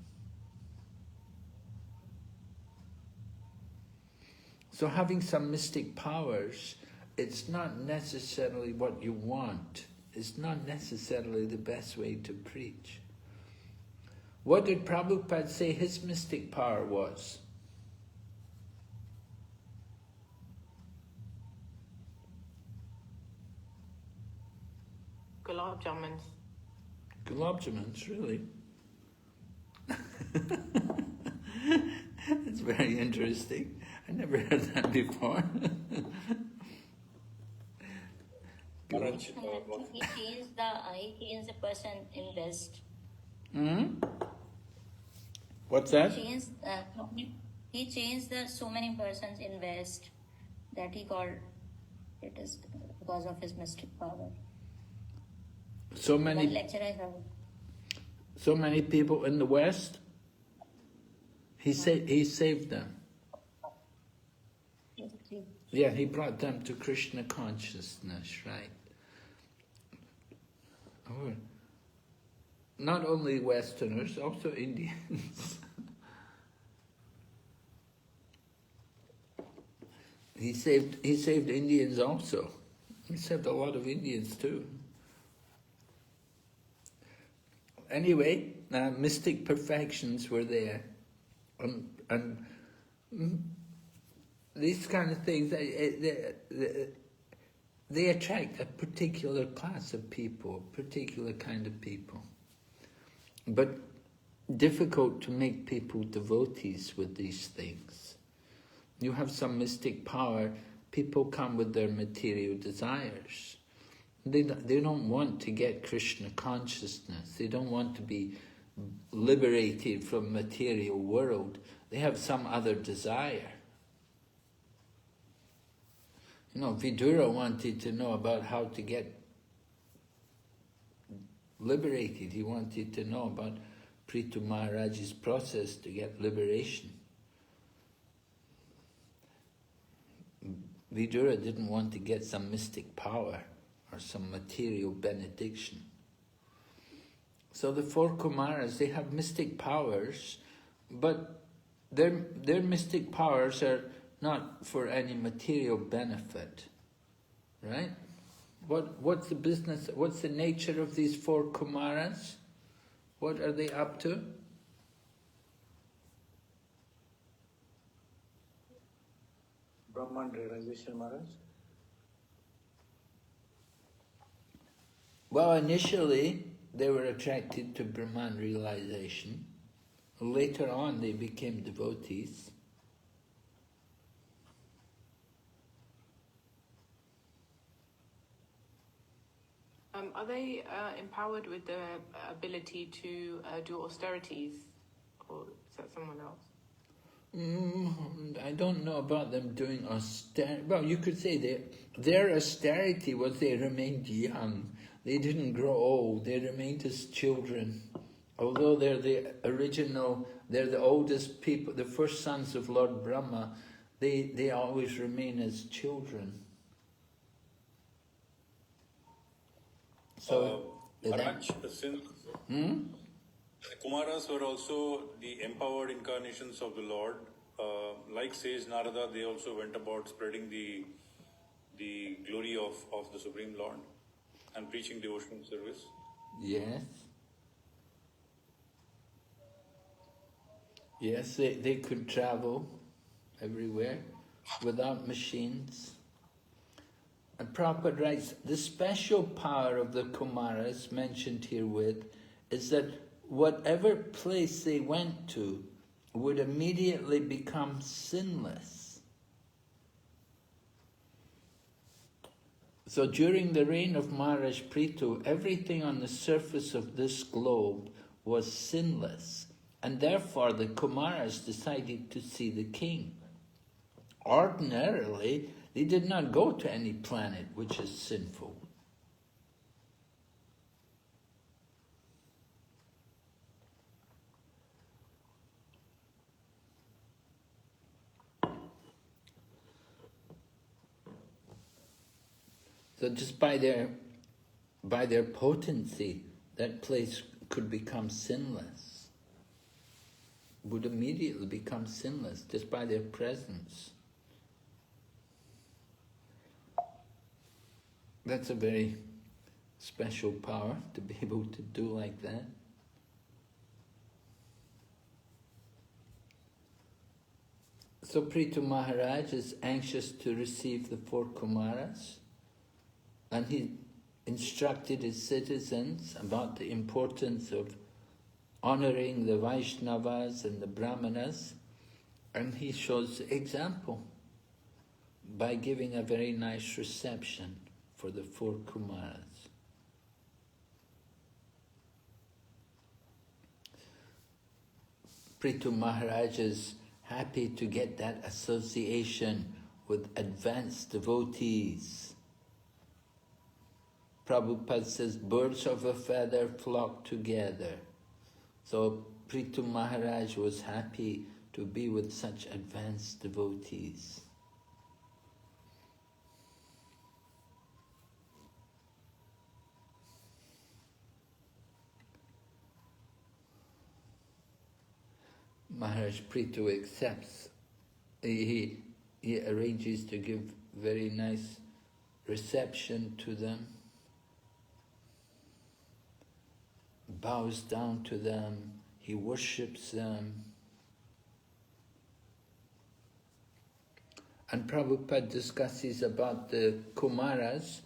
So having some mystic powers, it's not necessarily what you want. It's not necessarily the best way to preach. What did Prabhupada say his mystic power was? Gulab jamuns. Gulab jamuns, really? It's very interesting. I never heard that before. Maharaj, He changed the person in West. What's that? He changed the so many persons in West that he called it is because of his mystic power. So That many, lecture I heard. so many people in the West. He saved them. Yeah, he brought them to Krishna consciousness, right? Oh, not only Westerners, also Indians. He saved Indians also. He saved a lot of Indians too. Anyway, mystic perfections were there, and these kind of things they attract a particular class of people, a particular kind of people. But difficult to make people devotees with these things. You have some mystic power, people come with their material desires. They don't want to get Krishna consciousness. They don't want to be liberated from material world. They have some other desire. You know, Vidura wanted to know about how to get liberated. He wanted to know about Prithu Maharaj's process to get liberation. Vidura didn't want to get some mystic power or some material benediction. So the four Kumaras, they have mystic powers, but their mystic powers are not for any material benefit, right? What's the business, what's the nature of these four Kumaras? What are they up to? Brahman realization, Maharaj. Well, initially they were attracted to Brahman realization. Later on they became devotees. Are they empowered with the ability to do austerities, or is that someone else? I don't know about them doing austerity. Well, you could say their austerity was they remained young. They didn't grow old. They remained as children. Although they're the original, they're the oldest people, the first sons of Lord Brahma, they always remain as children. So, Maharaj, since the Kumaras were also the empowered incarnations of the Lord, like says Narada, they also went about spreading the glory of the Supreme Lord and preaching devotional service. yes. Yes, they could travel everywhere without machines. And Prabhupada writes, the special power of the Kumaras mentioned herewith is that whatever place they went to would immediately become sinless. So during the reign of Maharaj Prithu, everything on the surface of this globe was sinless, and therefore the Kumaras decided to see the king. Ordinarily, they did not go to any planet which is sinful. So just by their potency, that place could become sinless, would immediately become sinless just by their presence. That's a very special power to be able to do like that. So Prithu Maharaj is anxious to receive the four Kumaras, and he instructed his citizens about the importance of honouring the Vaishnavas and the Brahmanas, and he shows example by giving a very nice reception for the 4 Kumaras. Prithu Maharaj is happy to get that association with advanced devotees. Prabhupada says, birds of a feather flock together. So Prithu Maharaj was happy to be with such advanced devotees. Maharaj Prithu accepts. He arranges to give very nice reception to them, bows down to them, he worships them. And Prabhupada discusses about the Kumaras,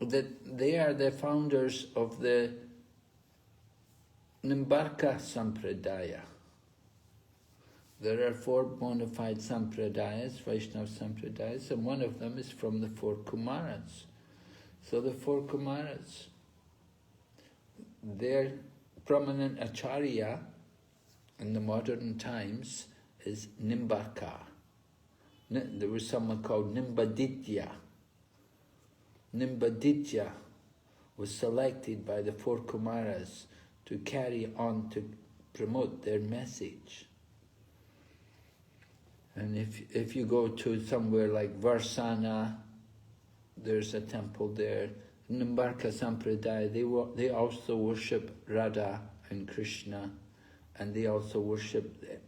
that they are the founders of the Nimbarka Sampradaya. There are 4 bona fide Sampradayas, Vaishnava Sampradayas, and one of them is from the 4 Kumaras. So the 4 Kumaras, their prominent acharya in the modern times is Nimbarka. There was someone called Nimbaditya. Nimbaditya was selected by the 4 Kumaras to carry on to promote their message. And if you go to somewhere like Varsana, there's a temple there. Nimbarka Sampradaya, they also worship Radha and Krishna, and they also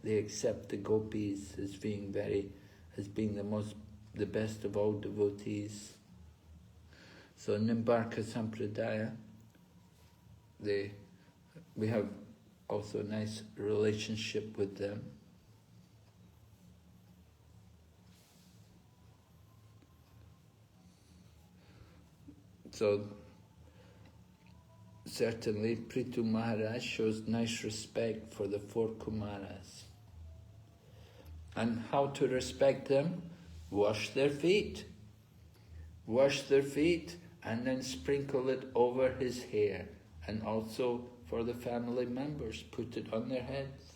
they accept the gopis as being the best of all devotees. So Nimbarka Sampradaya, we have also a nice relationship with them. So certainly Prithu Maharaj shows nice respect for the 4 Kumaras. And how to respect them? Wash their feet. Wash their feet and then sprinkle it over his hair. And also for the family members, put it on their heads.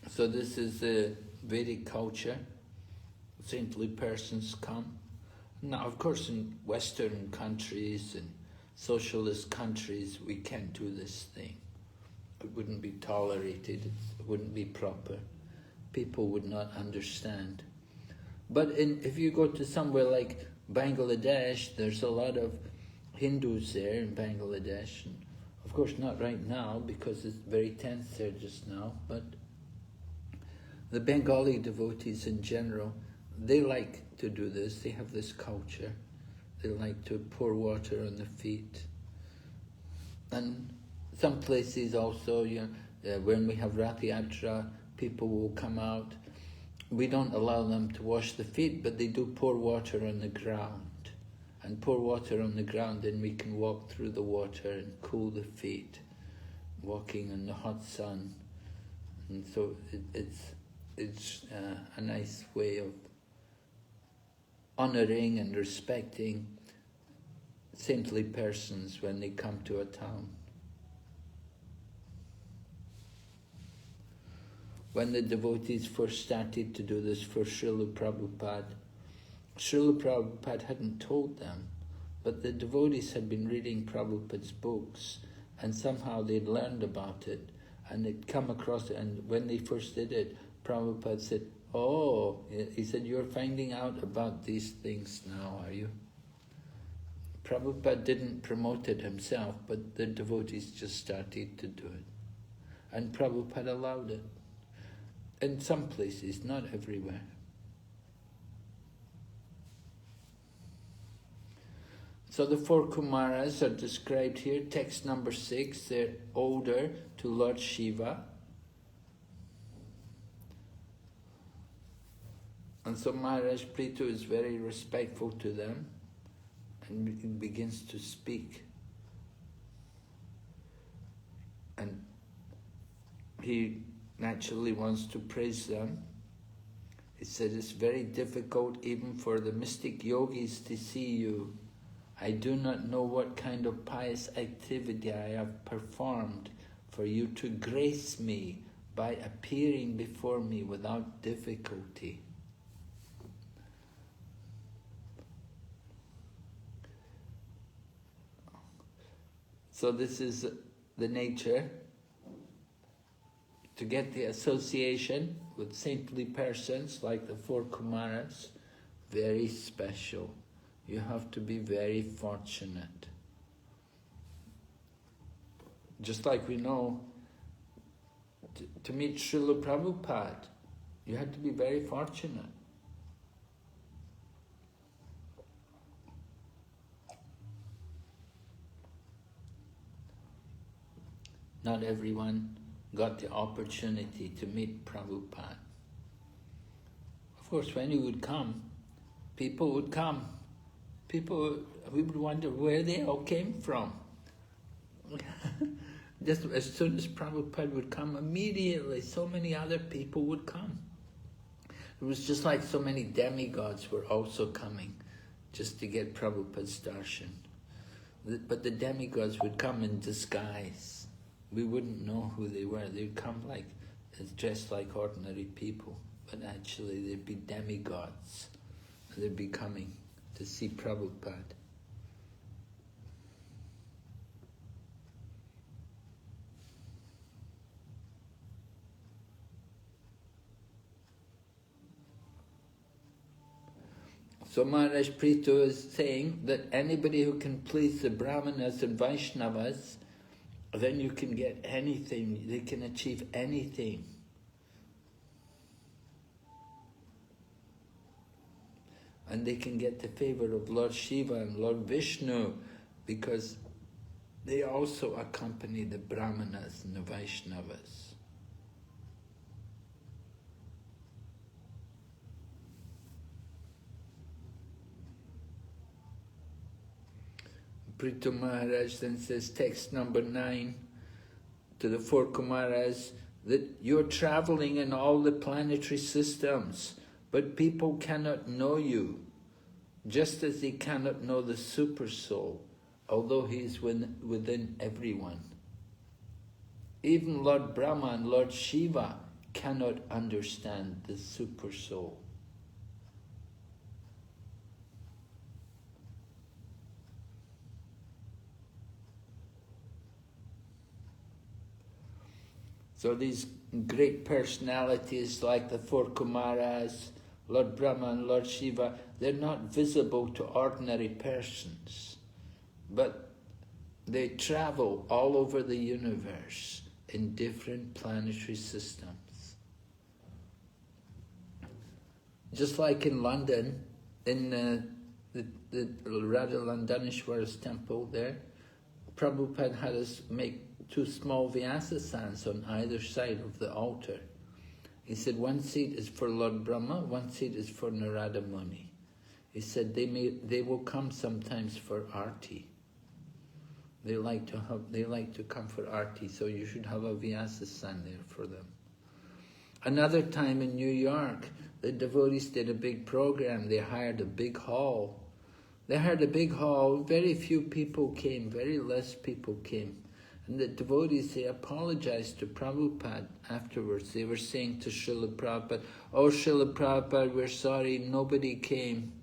So this is the Vedic culture. Saintly persons come. Now, of course, in Western countries and socialist countries, we can't do this thing. It wouldn't be tolerated. It wouldn't be proper. People would not understand. But if you go to somewhere like Bangladesh, there's a lot of Hindus there in Bangladesh. And of course, not right now because it's very tense there just now, but the Bengali devotees in general, they like to do this. They have this culture. They like to pour water on the feet. And some places also, when we have Rath Yatra, people will come out. We don't allow them to wash the feet, but they do pour water on the ground. And pour water on the ground, then we can walk through the water and cool the feet, walking in the hot sun. And so it's a nice way of honouring and respecting saintly persons when they come to a town. When the devotees first started to do this for Srila Prabhupada hadn't told them, but the devotees had been reading Prabhupada's books, and somehow they'd learned about it, and they'd come across it, and when they first did it, Prabhupada said, "Oh," he said, "you're finding out about these things now, are you?" Prabhupada didn't promote it himself, but the devotees just started to do it. And Prabhupada allowed it. In some places, not everywhere. So the 4 Kumaras are described here. Text number 6, they're older to Lord Shiva. And so Maharaj Prithu is very respectful to them and begins to speak. And he naturally wants to praise them. He said, it's very difficult even for the mystic yogis to see you. I do not know what kind of pious activity I have performed for you to grace me by appearing before me without difficulty. So this is the nature. To get the association with saintly persons like the four Kumaras, very special. You have to be very fortunate. Just like we know, to meet Srila Prabhupada, you had to be very fortunate. Not everyone got the opportunity to meet Prabhupada. Of course, when he would come, people would come. We would wonder where they all came from. Just as soon as Prabhupada would come, immediately so many other people would come. It was just like so many demigods were also coming just to get Prabhupada's darshan. But the demigods would come in disguise. We wouldn't know who they were. They'd come like dressed like ordinary people, but actually they'd be demigods. They'd be coming to see Prabhupada. So Maharaj Prithu is saying that anybody who can please the Brahmanas and Vaishnavas, then you can get anything, they can achieve anything. And they can get the favor of Lord Shiva and Lord Vishnu because they also accompany the Brahmanas and the Vaishnavas. Prithu Maharaj then says, text number 9, to the four Kumaras, that you're traveling in all the planetary systems, but people cannot know you, just as they cannot know the Super Soul, although he is within everyone. Even Lord Brahma and Lord Shiva cannot understand the Super Soul. So these great personalities like the four Kumaras, Lord Brahma and Lord Shiva, they're not visible to ordinary persons, but they travel all over the universe in different planetary systems. Just like in London, in the Radha Landaneshwara's temple there, Prabhupada had us make 2 small Vyasasans on either side of the altar. He said one seat is for Lord Brahma, one seat is for Narada Muni. He said they will come sometimes for arti. They like to come for arti, so you should have a Vyasasan there for them. Another time in New York, the devotees did a big program. They hired a big hall. Very few people came, very less people came. And the devotees, they apologized to Prabhupada afterwards. They were saying to Srila Prabhupada, "Oh, Srila Prabhupada, we're sorry, nobody came."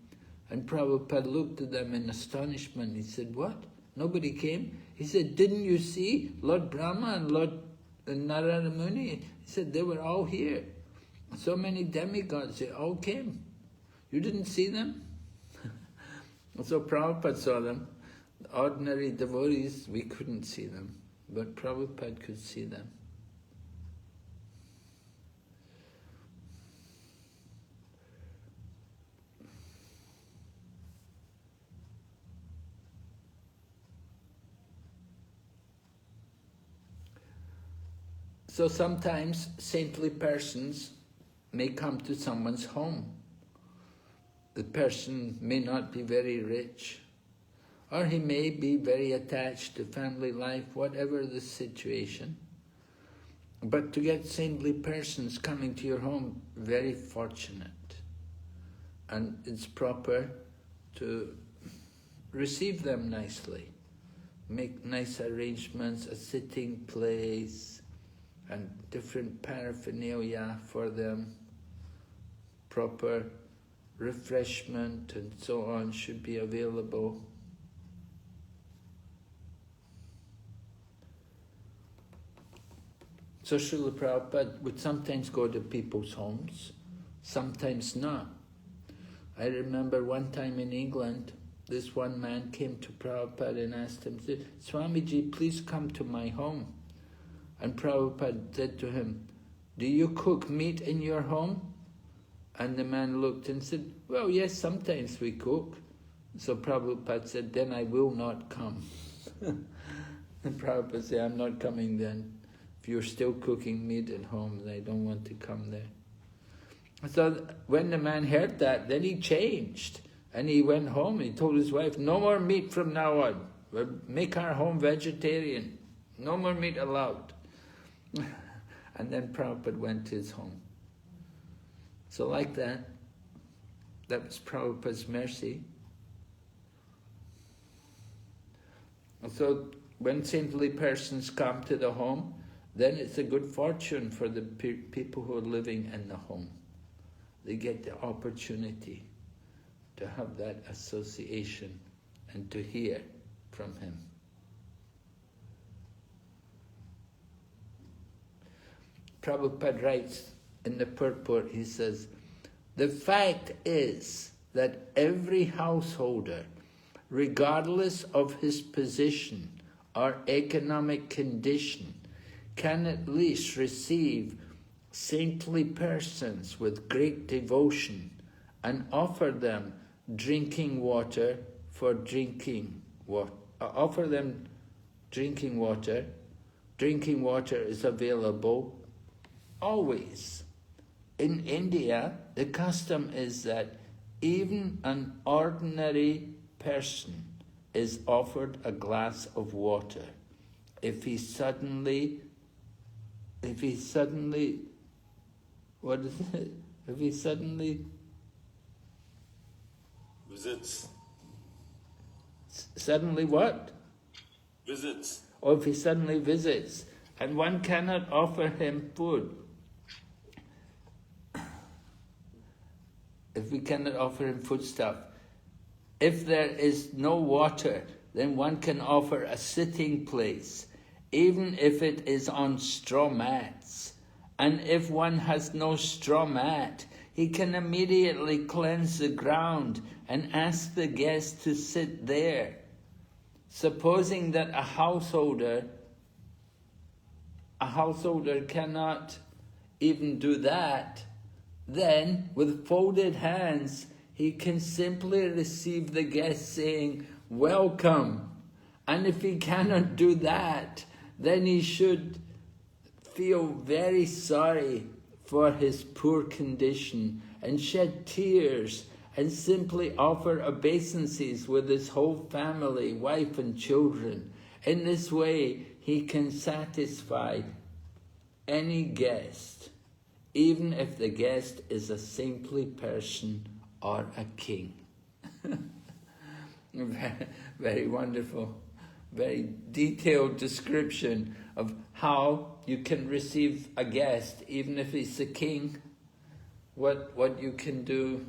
And Prabhupada looked at them in astonishment. He said, "What? Nobody came?" He said, "Didn't you see Lord Brahma and Lord Narada Muni?" He said, "They were all here. So many demigods, they all came. You didn't see them?" So Prabhupada saw them. The ordinary devotees, we couldn't see them, but Prabhupada could see them. So sometimes saintly persons may come to someone's home. the person may not be very rich, or he may be very attached to family life, whatever the situation. But to get saintly persons coming to your home, very fortunate. And it's proper to receive them nicely. Make nice arrangements, a sitting place, and different paraphernalia for them. Proper refreshment and so on should be available. So Srila Prabhupada would sometimes go to people's homes, sometimes not. I remember one time in England, this one man came to Prabhupada and asked him, Swamiji, please come to my home. And Prabhupada said to him, do you cook meat in your home? And the man looked and said, well, yes, sometimes we cook. So Prabhupada said, then I will not come. And Prabhupada said, I'm not coming then. If you're still cooking meat at home, I don't want to come there. So when the man heard that, then he changed. And he went home, he told his wife, no more meat from now on. We'll make our home vegetarian. No more meat allowed. And then Prabhupada went to his home. So like that was Prabhupada's mercy. So when saintly persons come to the home, then it's a good fortune for the people who are living in the home. They get the opportunity to have that association and to hear from him. Prabhupada writes in the purport, he says, the fact is that every householder, regardless of his position or economic condition, can at least receive saintly persons with great devotion and offer them drinking water for drinking water. Offer them drinking water. Drinking water is available always. In India, the custom is that even an ordinary person is offered a glass of water if he suddenly, what is it? If he suddenly visits. Suddenly what? Visits. Or if he suddenly visits, and one cannot offer him food. If we cannot offer him foodstuff. If there is no water, then one can offer a sitting place, even if it is on straw mats. And if one has no straw mat, he can immediately cleanse the ground and ask the guest to sit there. Supposing that a householder cannot even do that, then with folded hands, he can simply receive the guest saying, welcome. And if he cannot do that, then he should feel very sorry for his poor condition and shed tears and simply offer obeisances with his whole family, wife and children. In this way, he can satisfy any guest, even if the guest is a saintly person or a king. Very wonderful, very detailed description of how you can receive a guest, even if he's a king, what you can do.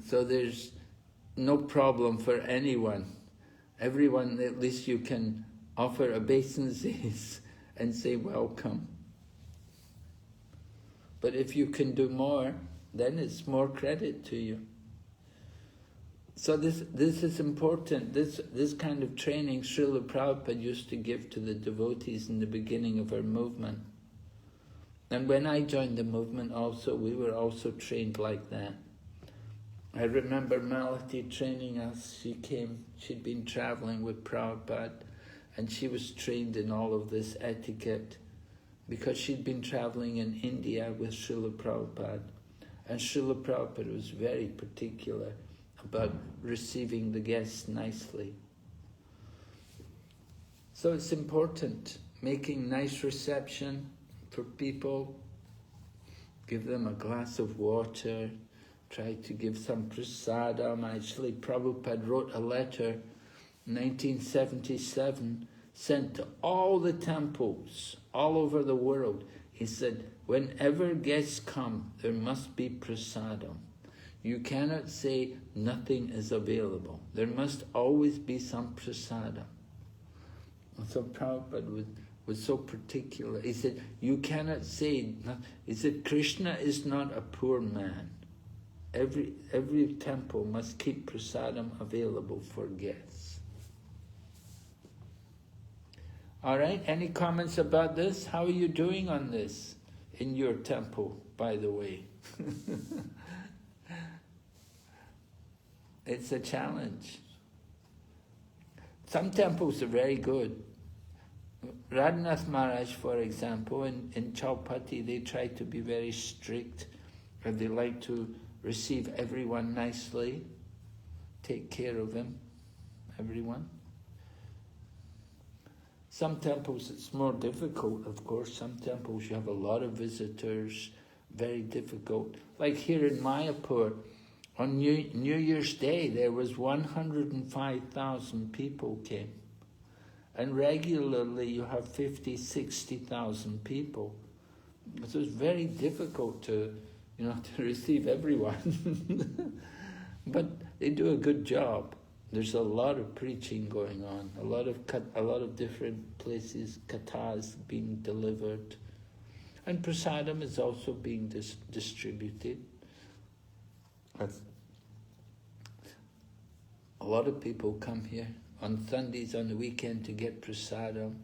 So there's no problem for anyone. Everyone, at least you can offer obeisances and say welcome. But if you can do more, then it's more credit to you. So this is important. This kind of training Srila Prabhupada used to give to the devotees in the beginning of our movement. And when I joined the movement also, we were also trained like that. I remember Malati training us. She'd been traveling with Prabhupada, and she was trained in all of this etiquette because she'd been traveling in India with Srila Prabhupada. And Srila Prabhupada was very particular about receiving the guests nicely. So it's important, making nice reception for people, give them a glass of water, try to give some prasadam. Actually, Prabhupada wrote a letter in 1977, sent to all the temples all over the world. He said, whenever guests come, there must be prasadam. You cannot say nothing is available. There must always be some prasadam. And so Prabhupada was so particular. He said, you cannot say, he said, Krishna is not a poor man. Every temple must keep prasadam available for guests. All right, any comments about this? How are you doing on this in your temple, by the way? It's a challenge. Some temples are very good. Radhanath Maharaj, for example, in Chaupati, they try to be very strict, and they like to receive everyone nicely, take care of them, everyone. Some temples it's more difficult, of course. Some temples you have a lot of visitors, very difficult. Like here in Mayapur, on New Year's Day, there was 105,000 people came. And regularly you have 50, 60,000 people. So it's very difficult to receive everyone. But they do a good job. There's a lot of preaching going on, a lot of different places, kathas being delivered. And prasadam is also being distributed. A lot of people come here on Sundays, on the weekend, to get prasadam.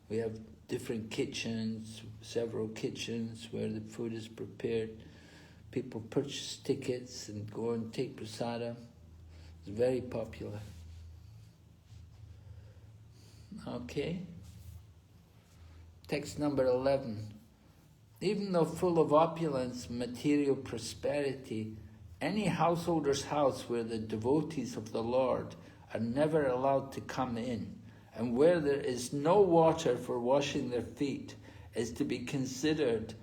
We have different kitchens, several kitchens where the food is prepared. People purchase tickets and go and take prasadam. It's very popular. Okay. Text number 11. Even though full of opulence, material prosperity, any householder's house where the devotees of the Lord are never allowed to come in, and where there is no water for washing their feet, is to be considered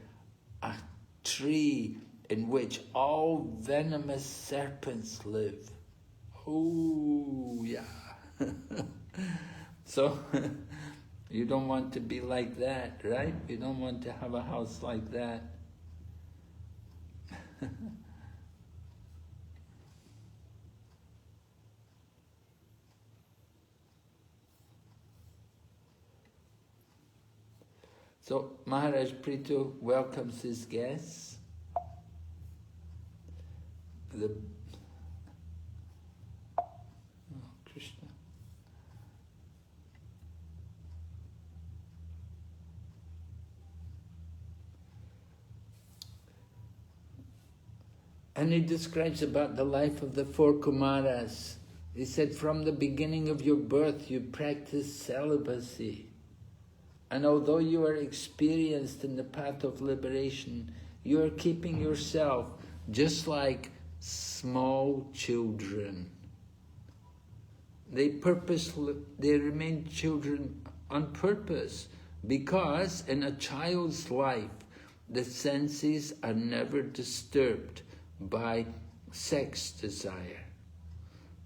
a tree in which all venomous serpents live. Oh, yeah. So, you don't want to be like that, right? You don't want to have a house like that. So Maharaj Prithu welcomes his guests. Krishna. And he describes about the life of the four Kumaras. He said, from the beginning of your birth you practiced celibacy. And although you are experienced in the path of liberation, you are keeping yourself just like small children. They remain children on purpose, because in a child's life, the senses are never disturbed by sex desire.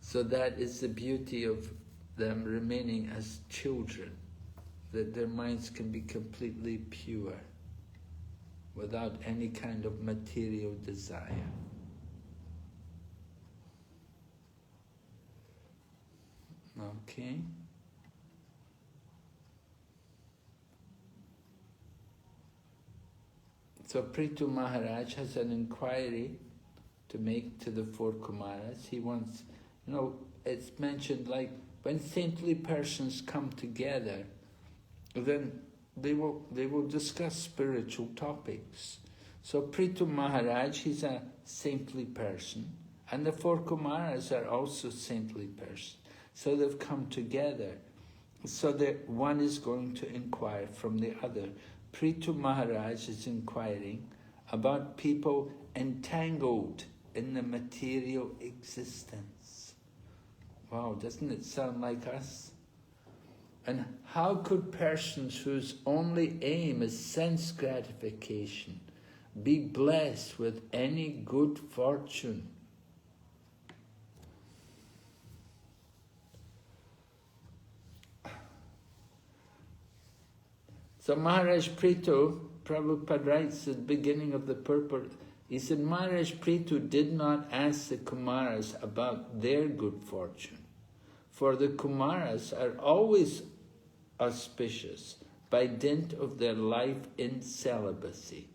So that is the beauty of them remaining as children, that their minds can be completely pure without any kind of material desire. Okay. So Prithu Maharaj has an inquiry to make to the four Kumaras. He wants, it's mentioned like when saintly persons come together, then they will discuss spiritual topics. So Prithu Maharaj, he's a saintly person, and the four Kumaras are also saintly persons. So they've come together, so that one is going to inquire from the other. Prithu Maharaj is inquiring about people entangled in the material existence. Wow, doesn't it sound like us? And how could persons whose only aim is sense gratification be blessed with any good fortune? So Maharaj Prithu, Prabhupada writes at the beginning of the purport, he said Maharaj Prithu did not ask the Kumaras about their good fortune, for the Kumaras are always auspicious by dint of their life in celibacy.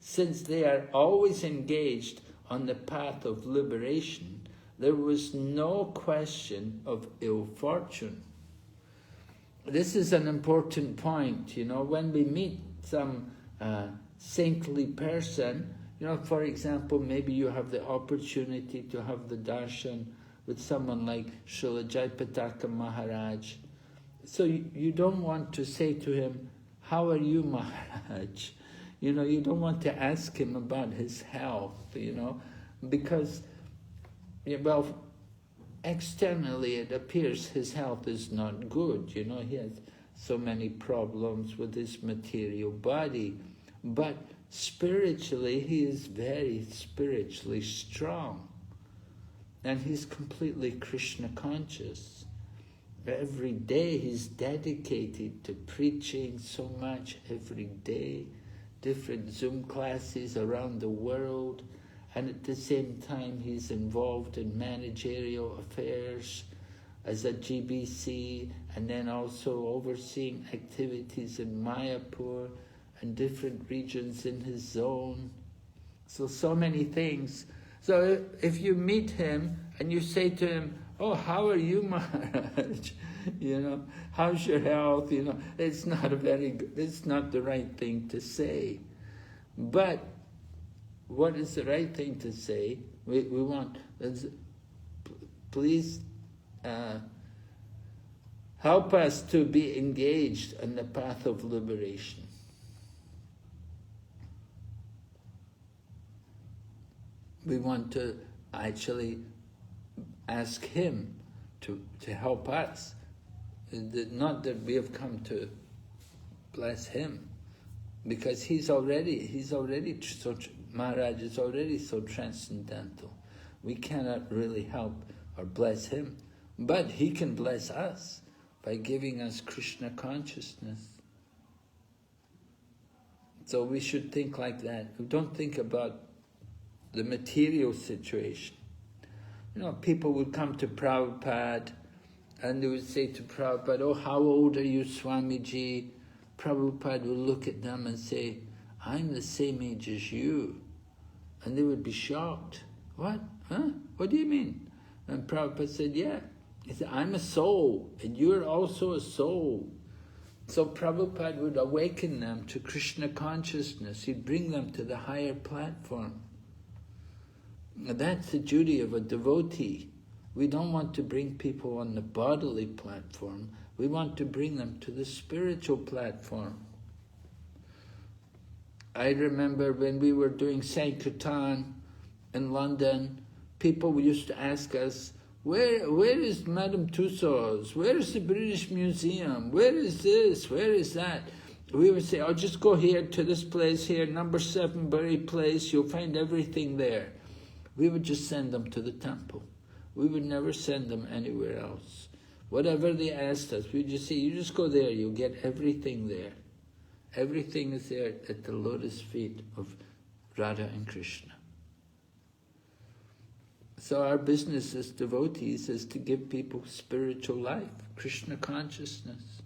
Since they are always engaged on the path of liberation, there was no question of ill fortune. This is an important point, you know, when we meet some saintly person, you know, for example, maybe you have the opportunity to have the darshan with someone like Srila Jayapataka Maharaj. So you don't want to say to him, how are you, Maharaj? You know, you don't want to ask him about his health, you know, because, well, externally it appears his health is not good, you know, he has so many problems with his material body, but spiritually he is very spiritually strong, and he's completely Krishna conscious. Every day he's dedicated to preaching so much, every day, different Zoom classes around the world, and at the same time he's involved in managerial affairs as a GBC, and then also overseeing activities in Mayapur and different regions in his zone. So many things. So if you meet him and you say to him, oh, how are you, Maharaj? You know, how's your health? You know, it's not a very good, it's not the right thing to say. But what is the right thing to say? We want, please help us to be engaged in the path of liberation. We want to actually ask him to help us. Not that we have come to bless him, because he's already so, Maharaj is already so transcendental. We cannot really help or bless him, but he can bless us by giving us Krishna consciousness. So we should think like that. We don't think about the material situation. You know, people would come to Prabhupada and they would say to Prabhupada, oh, how old are you, Swamiji? Prabhupada would look at them and say, I'm the same age as you. And they would be shocked. What? Huh? What do you mean? And Prabhupada said, yeah. He said, I'm a soul, and you're also a soul. So Prabhupada would awaken them to Krishna consciousness. He'd bring them to the higher platform. That's the duty of a devotee. We don't want to bring people on the bodily platform. We want to bring them to the spiritual platform. I remember when we were doing Sankirtan in London, people used to ask us, where is Madame Tussauds? Where is the British Museum? Where is this? Where is that? We would say, oh, just go here to this place here, number 7 Bury Place, you'll find everything there. We would just send them to the temple. We would never send them anywhere else. Whatever they asked us, we'd just say, you just go there, you'll get everything there. Everything is there at the lotus feet of Radha and Krishna. So our business as devotees is to give people spiritual life, Krishna consciousness.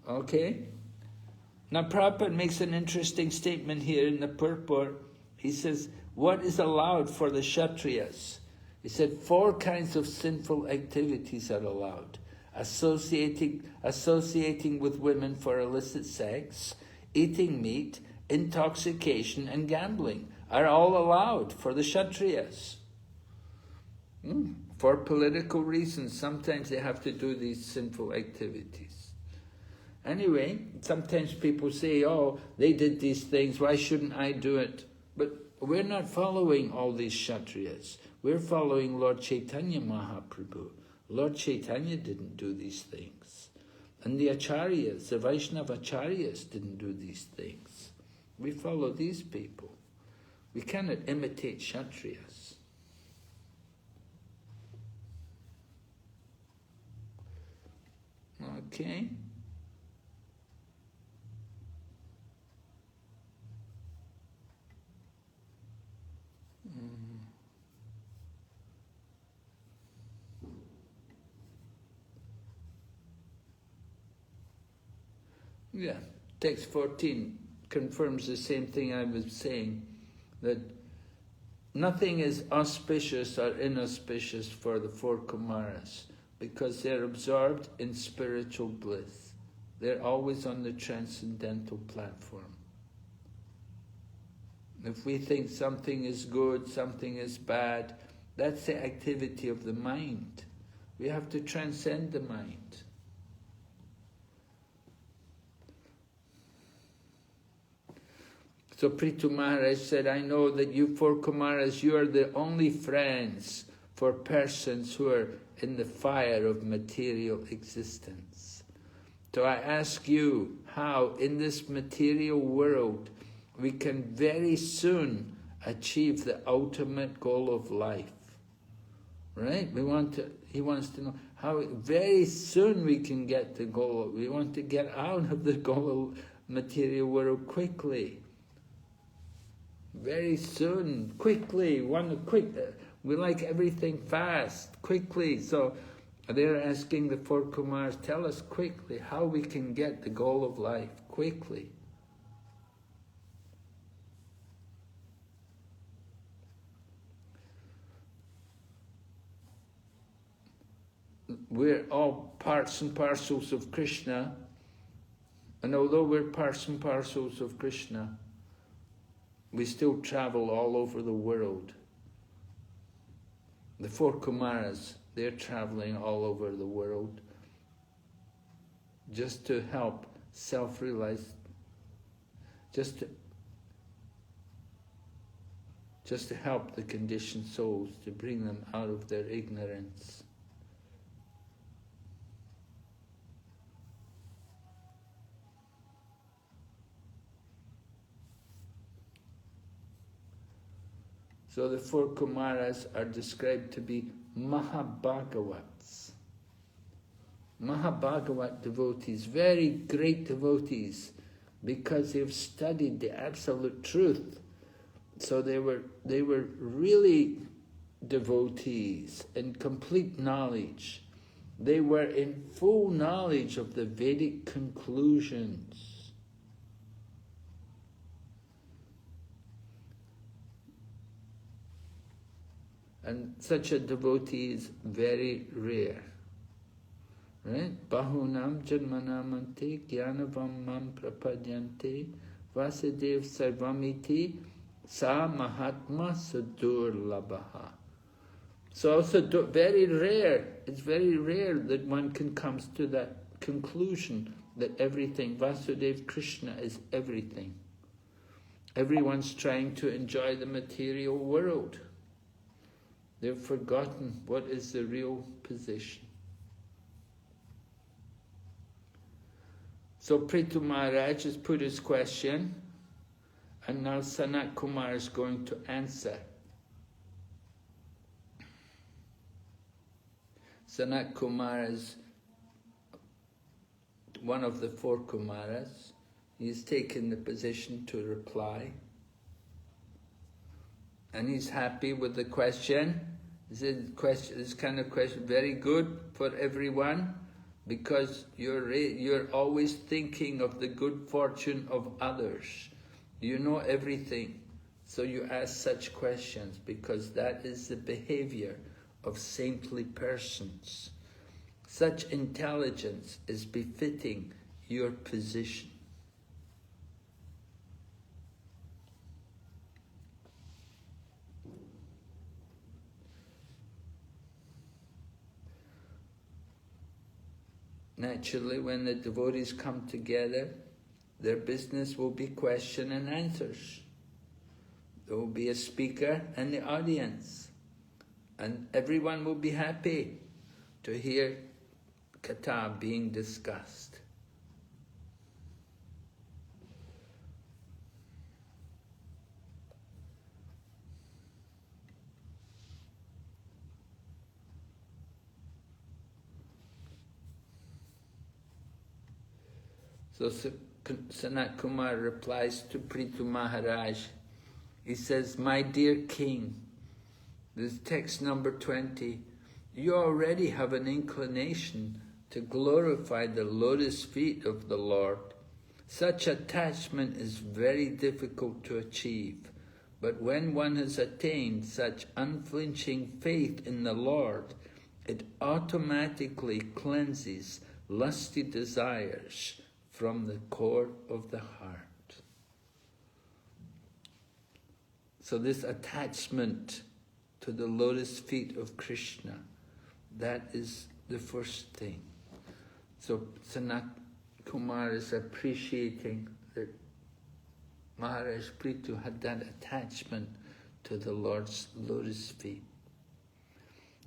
Okay? Now Prabhupada makes an interesting statement here in the purport. He says, what is allowed for the Kshatriyas? He said 4 kinds of sinful activities are allowed. Associating with women for illicit sex, eating meat, intoxication, and gambling are all allowed for the Kshatriyas. For political reasons, sometimes they have to do these sinful activities. Anyway, sometimes people say, oh, they did these things, why shouldn't I do it? But we're not following all these Kshatriyas. We're following Lord Chaitanya Mahaprabhu. Lord Chaitanya didn't do these things. And the Acharyas, the Vaishnava Acharyas didn't do these things. We follow these people. We cannot imitate Kshatriyas. Okay? Yeah, text 14 confirms the same thing I was saying, that nothing is auspicious or inauspicious for the four Kumaras because they're absorbed in spiritual bliss. They're always on the transcendental platform. If we think something is good, something is bad, that's the activity of the mind. We have to transcend the mind. So Prithu Maharaj said, I know that you four Kumaras, you are the only friends for persons who are in the fire of material existence. So I ask you how in this material world we can very soon achieve the ultimate goal of life. Right? He wants to know how very soon we can get the goal. We want to get out of the goal of material world quickly. Very soon, quickly, we like everything fast, quickly. So they're asking the four Kumars, tell us quickly how we can get the goal of life, quickly. We're all parts and parcels of Krishna, and although we're parts and parcels of Krishna, we still travel all over the world. The four Kumaras, they're traveling all over the world just to help self-realize, just to help the conditioned souls, to bring them out of their ignorance. So the four Kumaras are described to be Mahabhagavats. Mahabhagavat devotees, very great devotees, because they've studied the absolute truth. So they were really devotees in complete knowledge. They were in full knowledge of the Vedic conclusions. And such a devotee is very rare. Right? Bahunam janmanamante gyanavam mam prapadyante vasudev sarvamiti sa mahatma sadurlabhaha. So also very rare, it's very rare that one can come to that conclusion that everything, Vasudeva Krishna is everything. Everyone's trying to enjoy the material world. They've forgotten what is the real position. So Prithu Maharaj has put his question, and now Sanat Kumar is going to answer. Sanat Kumar is one of the four Kumaras. He's taken the position to reply. And he's happy with the question. This kind of question very good for everyone, because you're always thinking of the good fortune of others. You know everything, so you ask such questions, because that is the behavior of saintly persons. Such intelligence is befitting your position. naturally, when the devotees come together, their business will be question and answers. There will be a speaker and the audience, and everyone will be happy to hear katha being discussed. So Sanat Kumar replies to Prithu Maharaj. He says, "My dear king," this is text number 20, "you already have an inclination to glorify the lotus feet of the Lord. Such attachment is very difficult to achieve, but when one has attained such unflinching faith in the Lord, it automatically cleanses lusty desires from the core of the heart." So this attachment to the lotus feet of Krishna, that is the first thing. So Sanat Kumar is appreciating that Maharaj Prithu had that attachment to the Lord's lotus feet.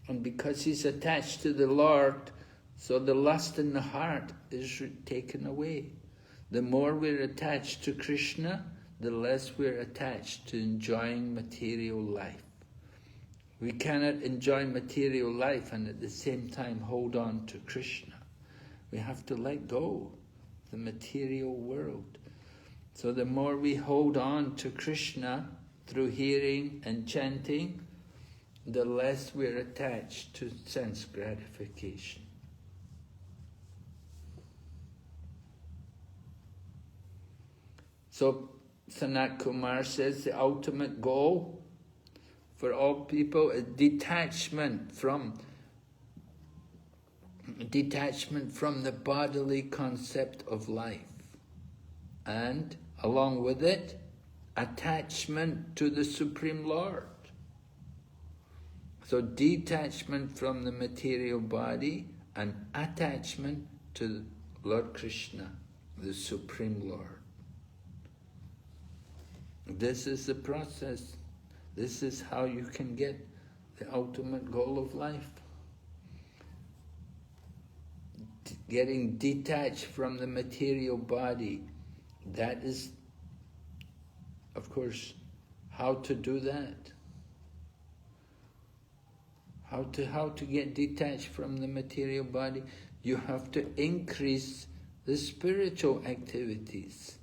And because he's attached to the Lord, so the lust in the heart is taken away. The more we're attached to Krishna, the less we're attached to enjoying material life. We cannot enjoy material life and at the same time hold on to Krishna. We have to let go of the material world. So the more we hold on to Krishna through hearing and chanting, the less we're attached to sense gratification. So Sanat Kumar says the ultimate goal for all people is detachment from the bodily concept of life, and along with it, attachment to the Supreme Lord. So detachment from the material body and attachment to Lord Krishna, the Supreme Lord. This is the process. This is how you can get the ultimate goal of life. Getting detached from the material body. That is, of course, how to do that. How to get detached from the material body? You have to increase the spiritual activities.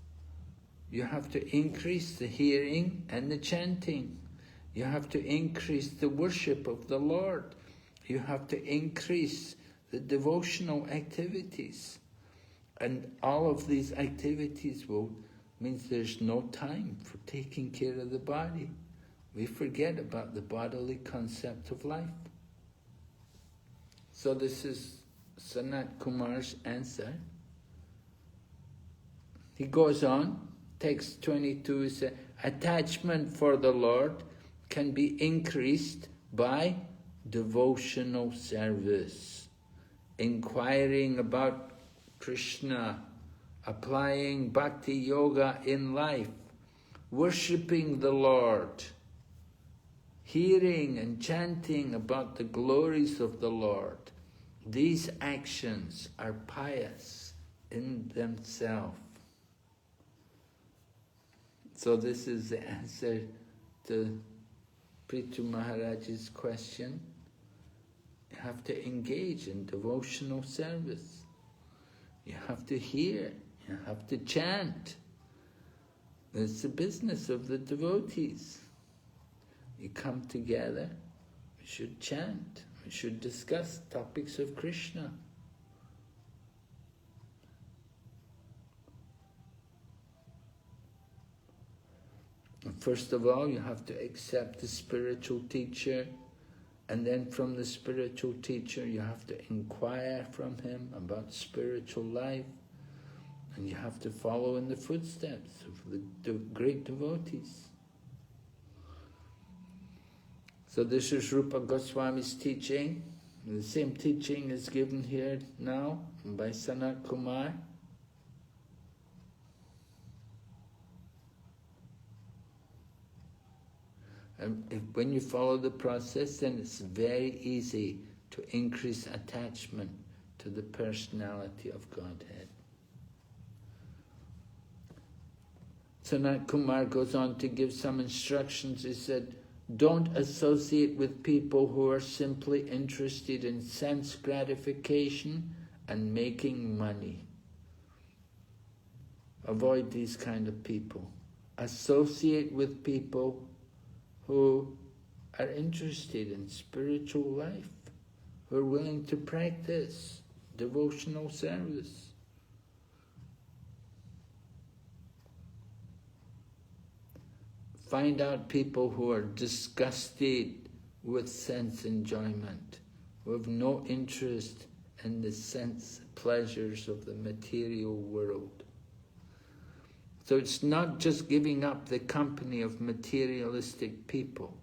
You have to increase the hearing and the chanting. You have to increase the worship of the Lord. You have to increase the devotional activities. And all of these activities means there's no time for taking care of the body. We forget about the bodily concept of life. So this is Sanat Kumar's answer. He goes on, text 22 says, attachment for the Lord can be increased by devotional service, inquiring about Krishna, applying bhakti yoga in life, worshipping the Lord, hearing and chanting about the glories of the Lord. These actions are pious in themselves. So this is the answer to Prithu Maharaj's question. You have to engage in devotional service. You have to hear. You have to chant. It's the business of the devotees. You come together, we should chant. We should discuss topics of Krishna. First of all, you have to accept the spiritual teacher, and then from the spiritual teacher you have to inquire from him about spiritual life, and you have to follow in the footsteps of the great devotees. So this is Rupa Goswami's teaching, The same teaching is given here now by Sanat Kumar. And when you follow the process, then it's very easy to increase attachment to the personality of Godhead. Sanat Kumar goes on to give some instructions. He said, don't associate with people who are simply interested in sense gratification and making money. Avoid these kind of people. Associate with people who are interested in spiritual life, who are willing to practice devotional service. Find out people who are disgusted with sense enjoyment, who have no interest in the sense pleasures of the material world. So it's not just giving up the company of materialistic people.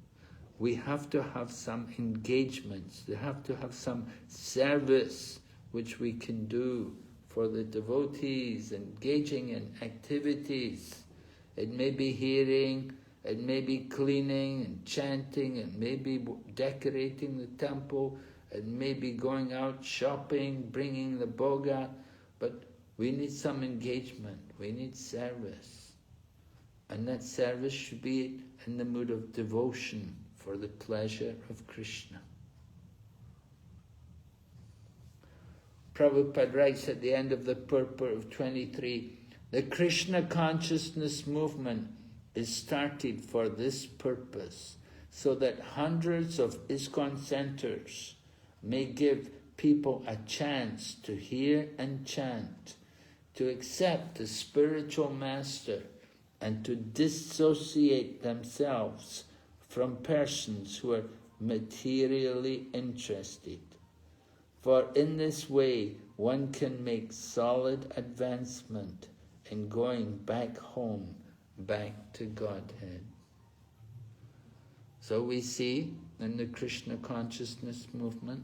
We have to have some engagements. We have to have some service which we can do for the devotees, engaging in activities. It may be hearing, it may be cleaning and chanting, it may be decorating the temple, it may be going out shopping, bringing the bhoga, but we need some engagement, we need service. And that service should be in the mood of devotion for the pleasure of Krishna. Prabhupada writes at the end of the purport of 23, the Krishna consciousness movement is started for this purpose, so that hundreds of ISKCON centers may give people a chance to hear and chant, to accept the spiritual master, and to dissociate themselves from persons who are materially interested. For in this way, one can make solid advancement in going back home, back to Godhead. So we see in the Krishna consciousness movement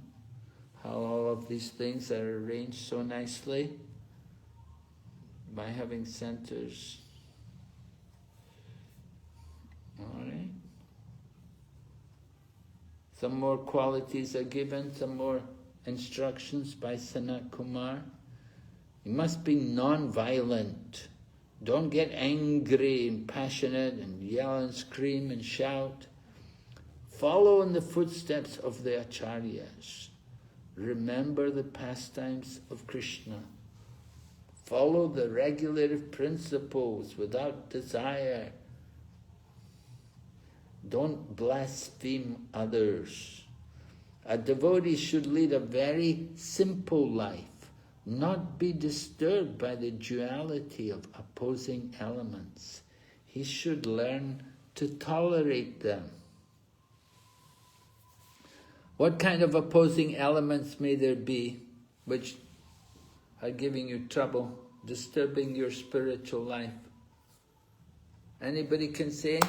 how all of these things are arranged so nicely by having centers. All right. Some more qualities are given, some more instructions by Sanat Kumar. You must be non-violent. Don't get angry and passionate and yell and scream and shout. Follow in the footsteps of the acharyas. Remember the pastimes of Krishna. Follow the regulative principles without desire. Don't blaspheme others. A devotee should lead a very simple life, not be disturbed by the duality of opposing elements. He should learn to tolerate them. What kind of opposing elements may there be which are giving you trouble, disturbing your spiritual life? Anybody can say,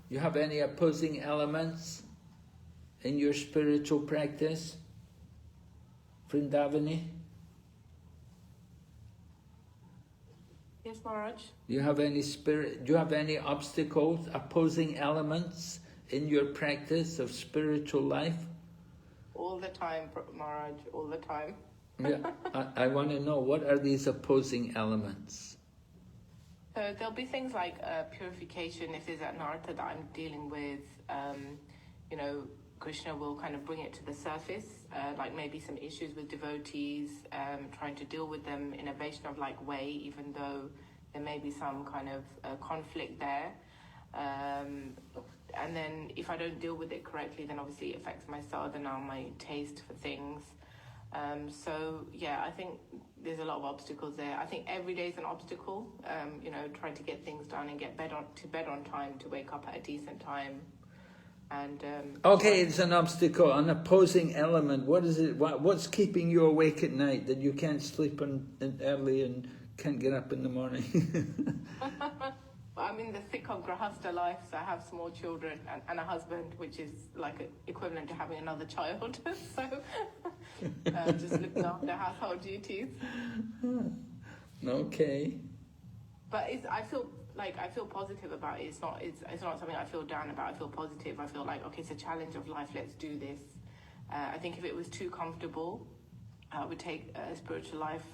you have any opposing elements in your spiritual practice? Vrindavani? Yes, Maharaj. Do you have any obstacles, opposing elements in your practice of spiritual life? All the time, Maharaj, all the time. Yeah, I want to know, what are these opposing elements? So there'll be things like purification. If there's an artha that I'm dealing with, Krishna will kind of bring it to the surface, like maybe some issues with devotees, trying to deal with them in a Vaishnav-like way, even though there may be some kind of conflict there. And then if I don't deal with it correctly, then obviously it affects my sadhana, my taste for things. I think there's a lot of obstacles there. I think every day is an obstacle, trying to get things done and get to bed on time, to wake up at a decent time. And okay, it's an obstacle, an opposing element. What is it? What's keeping you awake at night that you can't sleep early and can't get up in the morning? I'm in the thick of Grahastha life, so I have small children and a husband, which is like equivalent to having another child. So just looking after household duties. Okay. But I feel positive about it. It's not something I feel down about. I feel positive. I feel like, okay, it's a challenge of life. Let's do this. I think if it was too comfortable, I would take spiritual life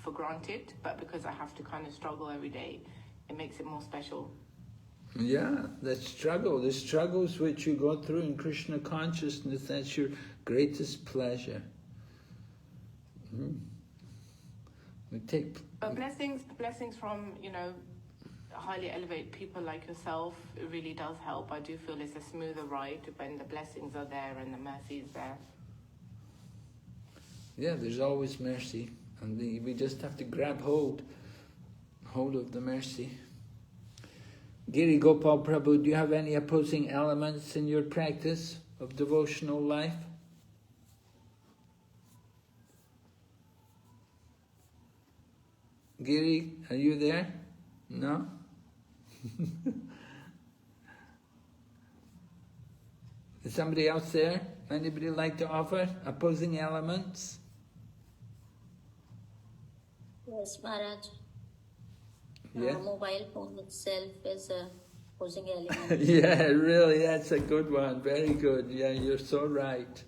for granted. But because I have to kind of struggle every day, it makes it more special. Yeah, the struggles which you go through in Krishna consciousness, that's your greatest pleasure. We take blessings from, highly elevated people like yourself, it really does help. I do feel it's a smoother ride when the blessings are there and the mercy is there. Yeah, there's always mercy, and we just have to grab hold of the mercy. Giri Gopal Prabhu, do you have any opposing elements in your practice of devotional life? Giri, are you there? No? Is somebody else there? Anybody like to offer opposing elements? Yes, Maharaj. Yeah. Mobile phone itself is a opposing element. Yeah, really, that's a good one. Very good. Yeah, you're so right.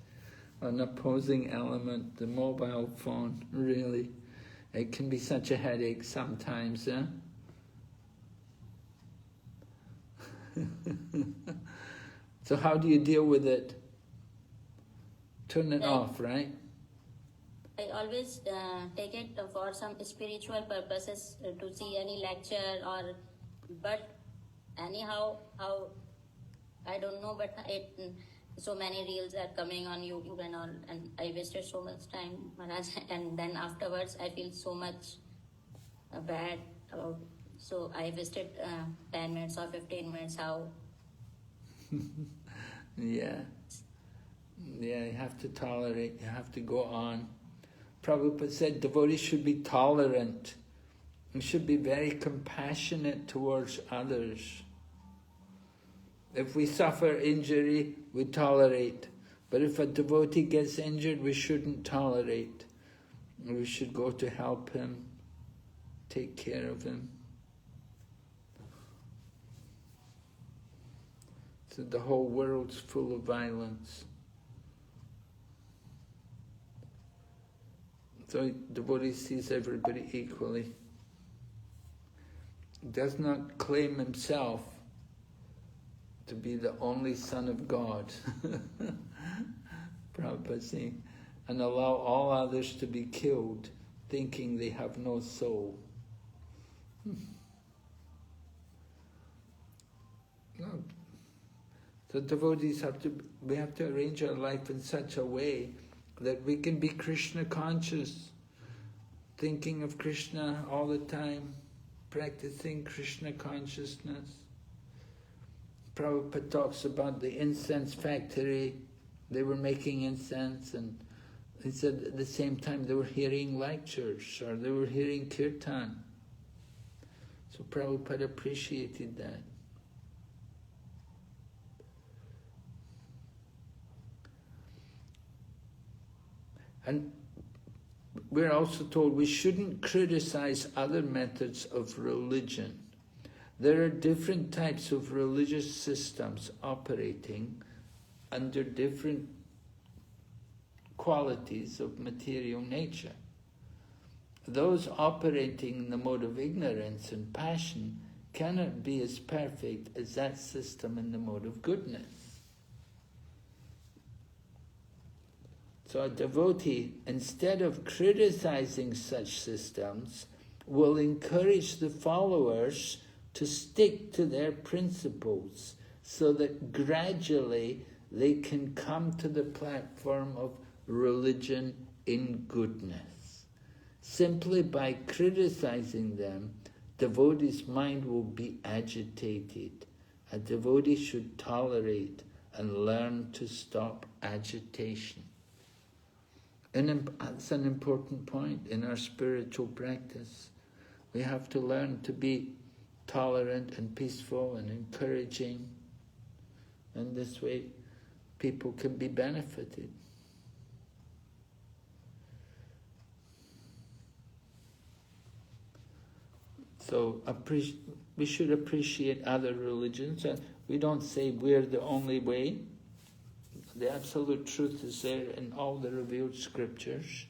An opposing element, the mobile phone, really. It can be such a headache sometimes, huh? So how do you deal with it? Turn it off, right? I always take it for some spiritual purposes to see any lecture but anyhow, how, I don't know, but so many reels are coming on YouTube and all, and I wasted so much time, Maharaj, and then afterwards I feel so much bad about, so I wasted 10 minutes or 15 minutes, how? Yeah, you have to tolerate, you have to go on. Prabhupada said devotees should be tolerant. We should be very compassionate towards others. If we suffer injury, we tolerate. But if a devotee gets injured, we shouldn't tolerate. We should go to help him, take care of him. So the whole world's full of violence. So devotee sees everybody equally. He does not claim himself to be the only son of God, Prabhupada saying, and allow all others to be killed, thinking they have no soul. No. So devotees we have to arrange our life in such a way that we can be Krishna conscious, thinking of Krishna all the time, practicing Krishna consciousness. Prabhupada talks about the incense factory. They were making incense, and he said at the same time they were hearing lectures or they were hearing kirtan. So Prabhupada appreciated that. And we're also told we shouldn't criticize other methods of religion. There are different types of religious systems operating under different qualities of material nature. Those operating in the mode of ignorance and passion cannot be as perfect as that system in the mode of goodness. So a devotee, instead of criticizing such systems, will encourage the followers to stick to their principles so that gradually they can come to the platform of religion in goodness. Simply by criticizing them, devotee's mind will be agitated. A devotee should tolerate and learn to stop agitation. And that's an important point in our spiritual practice. We have to learn to be tolerant and peaceful and encouraging. And this way, people can be benefited. So we should appreciate other religions, and we don't say we're the only way. The absolute truth is there in all the revealed scriptures.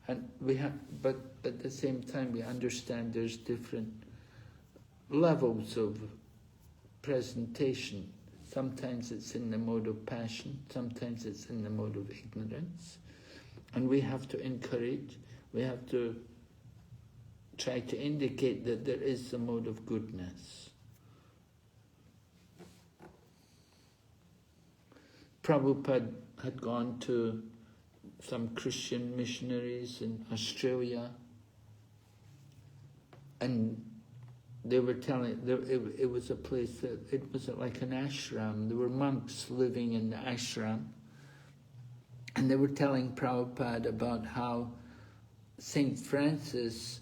And but at the same time we understand there's different levels of presentation. Sometimes it's in the mode of passion, sometimes it's in the mode of ignorance. And we have to encourage, we have to try to indicate that there is the mode of goodness. Prabhupada had gone to some Christian missionaries in Australia, and they were telling, it was a place that, it was like an ashram. There were monks living in the ashram, and they were telling Prabhupada about how St. Francis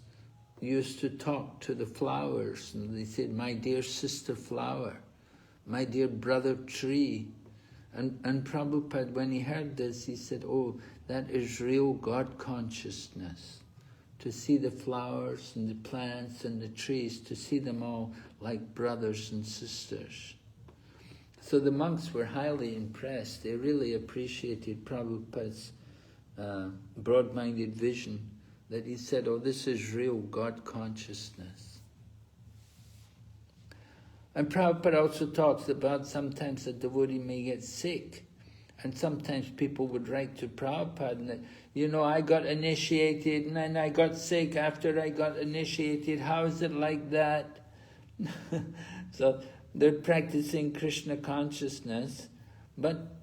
used to talk to the flowers, and they said, "My dear sister flower, my dear brother tree." And Prabhupada, when he heard this, he said, "Oh, that is real God consciousness. To see the flowers and the plants and the trees, to see them all like brothers and sisters." So the monks were highly impressed. They really appreciated Prabhupada's broad-minded vision, that he said, "Oh, this is real God consciousness." And Prabhupada also talks about sometimes a devotee may get sick. And sometimes people would write to Prabhupada and that, "You know, I got initiated and then I got sick after I got initiated. How is it like that?" So they're practicing Krishna consciousness, but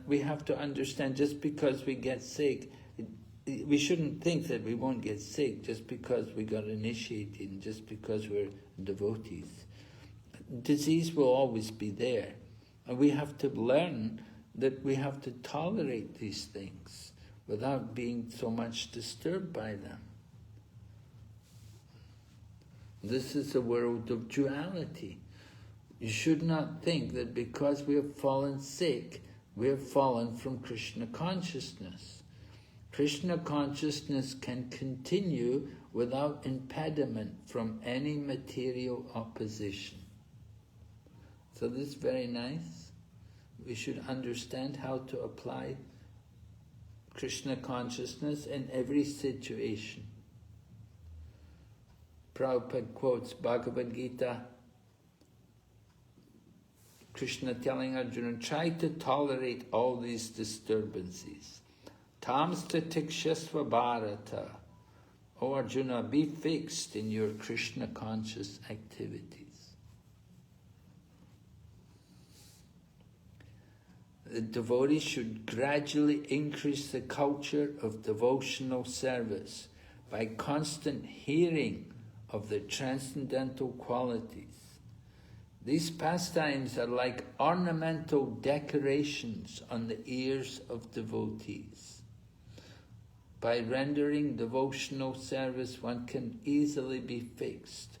we have to understand, just because we get sick, we shouldn't think that we won't get sick just because we got initiated and just because we're devotees. Disease will always be there, and we have to learn that we have to tolerate these things without being so much disturbed by them. This is a world of duality. You should not think that because we have fallen sick, we have fallen from Krishna consciousness. Krishna consciousness can continue without impediment from any material opposition. So this is very nice. We should understand how to apply Krishna consciousness in every situation. Prabhupada quotes Bhagavad Gita, Krishna telling Arjuna, try to tolerate all these disturbances. Tamsta tikshasva bharata. O Arjuna, be fixed in your Krishna conscious activities. The devotee should gradually increase the culture of devotional service by constant hearing of the transcendental qualities. These pastimes are like ornamental decorations on the ears of devotees. By rendering devotional service, one can easily be fixed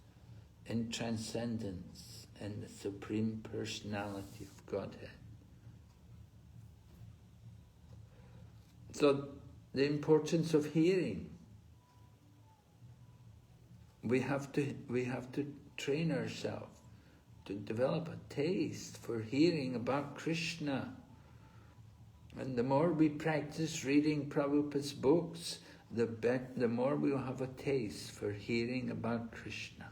in transcendence and the Supreme Personality of Godhead. So, the importance of hearing. We have to train ourselves to develop a taste for hearing about Krishna. And the more we practice reading Prabhupada's books, the more we'll have a taste for hearing about Krishna.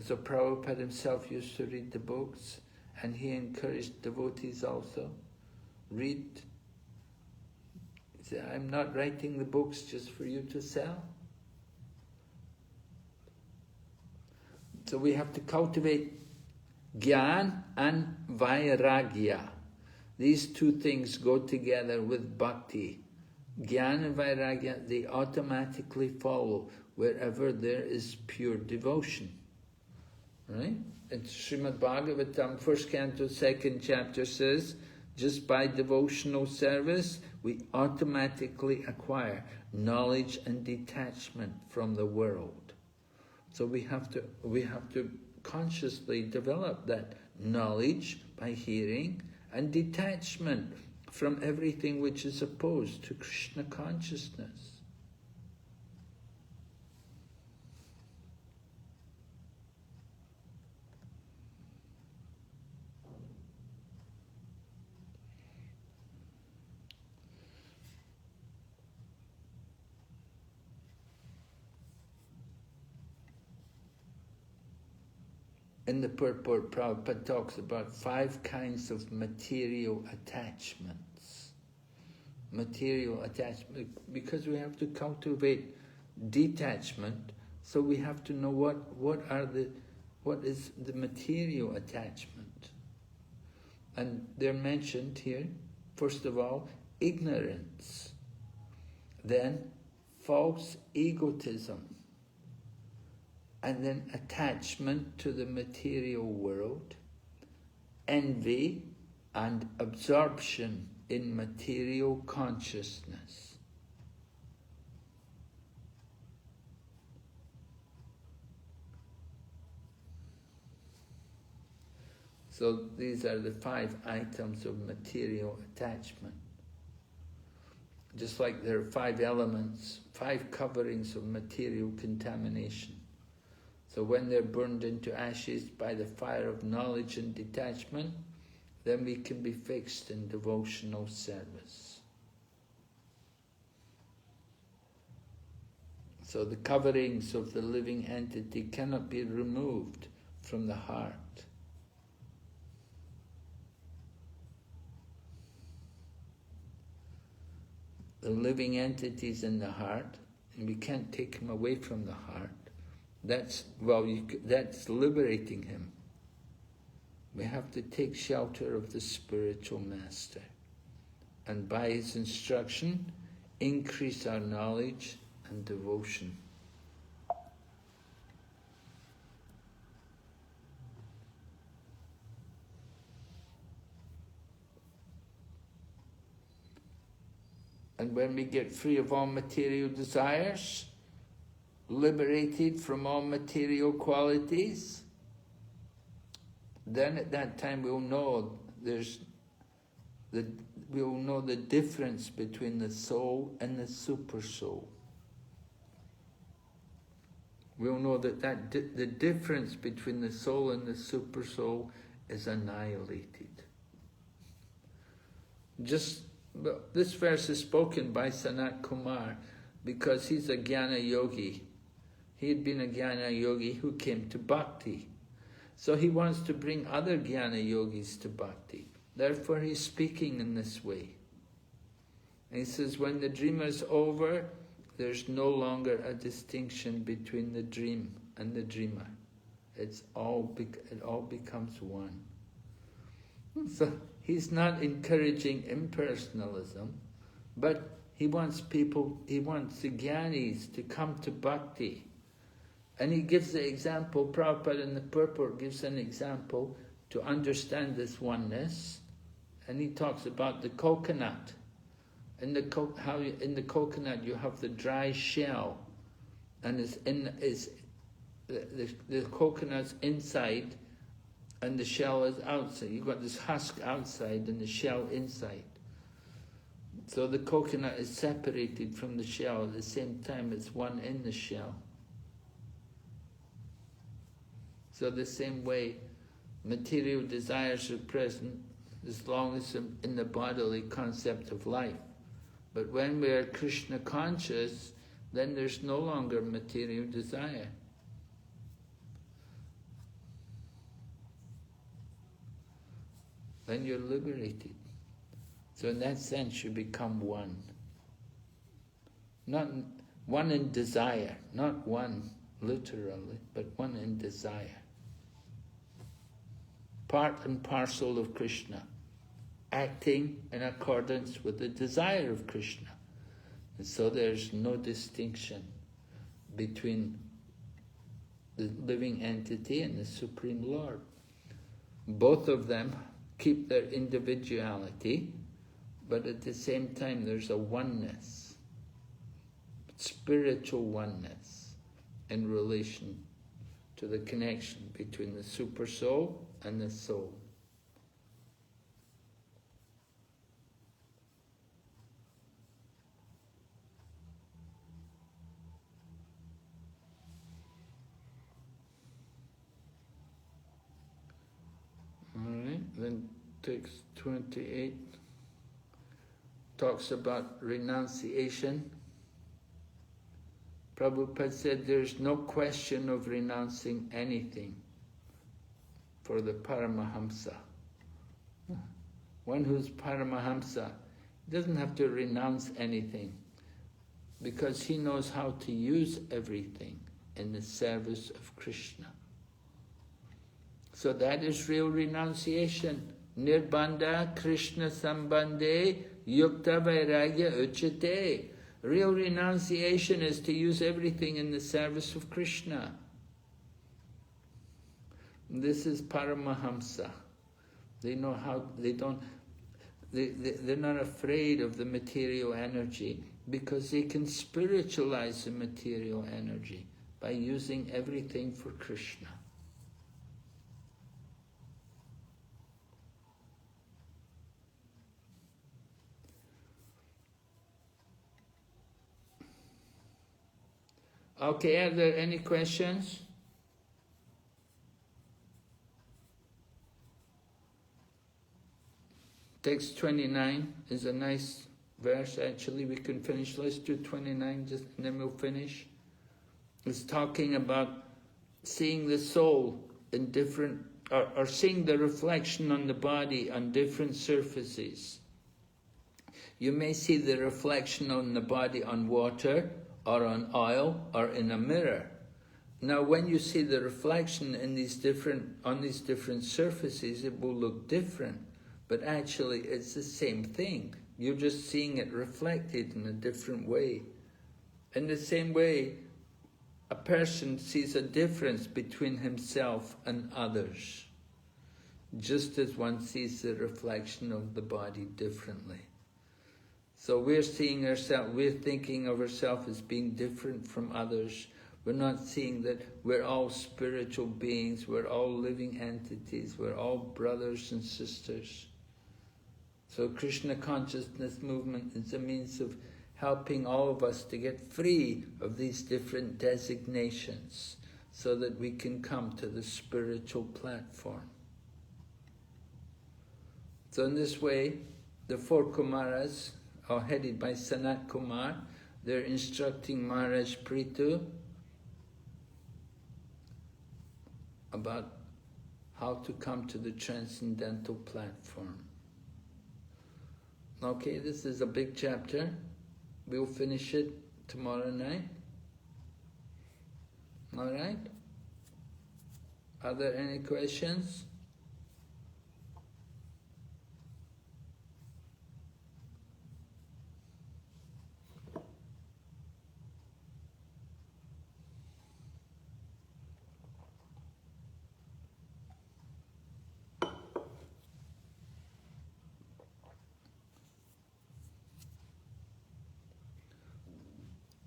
So Prabhupada himself used to read the books, and he encouraged devotees also. Read. He said, I'm not writing the books just for you to sell. So we have to cultivate Gyan and Vairagya. These two things go together with bhakti. Gyan and Vairagya, they automatically follow wherever there is pure devotion. Right? And Srimad Bhagavatam, 1st canto, 2nd chapter says, just by devotional service, we automatically acquire knowledge and detachment from the world. So we have to consciously develop that knowledge by hearing and detachment from everything which is opposed to Krishna consciousness. In the purport, Prabhupada talks about 5 kinds of material attachments. Material attachment, because we have to cultivate detachment, so we have to know what is the material attachment. And they're mentioned here, first of all, ignorance, then false egotism, and then attachment to the material world, envy, and absorption in material consciousness. So these are the 5 items of material attachment. Just like there are 5 elements, 5 coverings of material contamination. So when they're burned into ashes by the fire of knowledge and detachment, then we can be fixed in devotional service. So the coverings of the living entity cannot be removed from the heart. The living entity is in the heart, and we can't take him away from the heart. That's liberating him. We have to take shelter of the spiritual master, and by his instruction, increase our knowledge and devotion. And when we get free of all material desires, liberated from all material qualities, then at that time we'll know the difference between the soul and the super soul. We'll know that the difference between the soul and the super soul is annihilated. This verse is spoken by Sanat Kumar because he's a Jnana Yogi. He had been a Jnana Yogi who came to Bhakti. So he wants to bring other Jnana Yogis to Bhakti. Therefore he's speaking in this way. And he says, when the dream is over, there's no longer a distinction between the dream and the dreamer. It all becomes one. So he's not encouraging impersonalism, but he wants the Jnanis to come to Bhakti. And he gives the example, Prabhupada in the purport gives an example to understand this oneness. And he talks about the coconut. In the coconut you have the dry shell, and the coconut's inside, and the shell is outside. You've got this husk outside and the shell inside. So the coconut is separated from the shell at the same time it's one in the shell. So the same way, material desires are present as long as in the bodily concept of life. But when we are Krishna conscious, then there's no longer material desire. Then you're liberated. So in that sense you become one. Not one in desire, not one literally, but one in desire. Part and parcel of Krishna, acting in accordance with the desire of Krishna. And so there's no distinction between the living entity and the Supreme Lord. Both of them keep their individuality, but at the same time there's a oneness, spiritual oneness in relation to the connection between the super soul and the soul. Text 28 talks about renunciation. Prabhupada said there's no question of renouncing anything for the Paramahamsa. One who's Paramahamsa doesn't have to renounce anything because he knows how to use everything in the service of Krishna. So that is real renunciation. Nirbandha Krishna Sambandhe Yukta Vairagya Uchate. Real renunciation is to use everything in the service of Krishna. This is Paramahamsa. They know how, they're not afraid of the material energy because they can spiritualize the material energy by using everything for Krishna. Okay, are there any questions? Text 29 is a nice verse, actually. We can finish. Let's do 29 just, and then we'll finish. It's talking about seeing the soul in different, or seeing the reflection on the body on different surfaces. You may see the reflection on the body on water, or on oil, or in a mirror. Now when you see the reflection in on these different surfaces, it will look different, but actually it's the same thing. You're just seeing it reflected in a different way. In the same way, a person sees a difference between himself and others, just as one sees the reflection of the body differently. So we're seeing ourselves, we're thinking of ourselves as being different from others. We're not seeing that we're all spiritual beings, we're all living entities, we're all brothers and sisters. So Krishna consciousness movement is a means of helping all of us to get free of these different designations so that we can come to the spiritual platform. So in this way, the 4 Kumaras are headed by Sanat Kumar. They're instructing Maharaj Prithu about how to come to the transcendental platform. Okay, this is a big chapter. We'll finish it tomorrow night. All right? Are there any questions?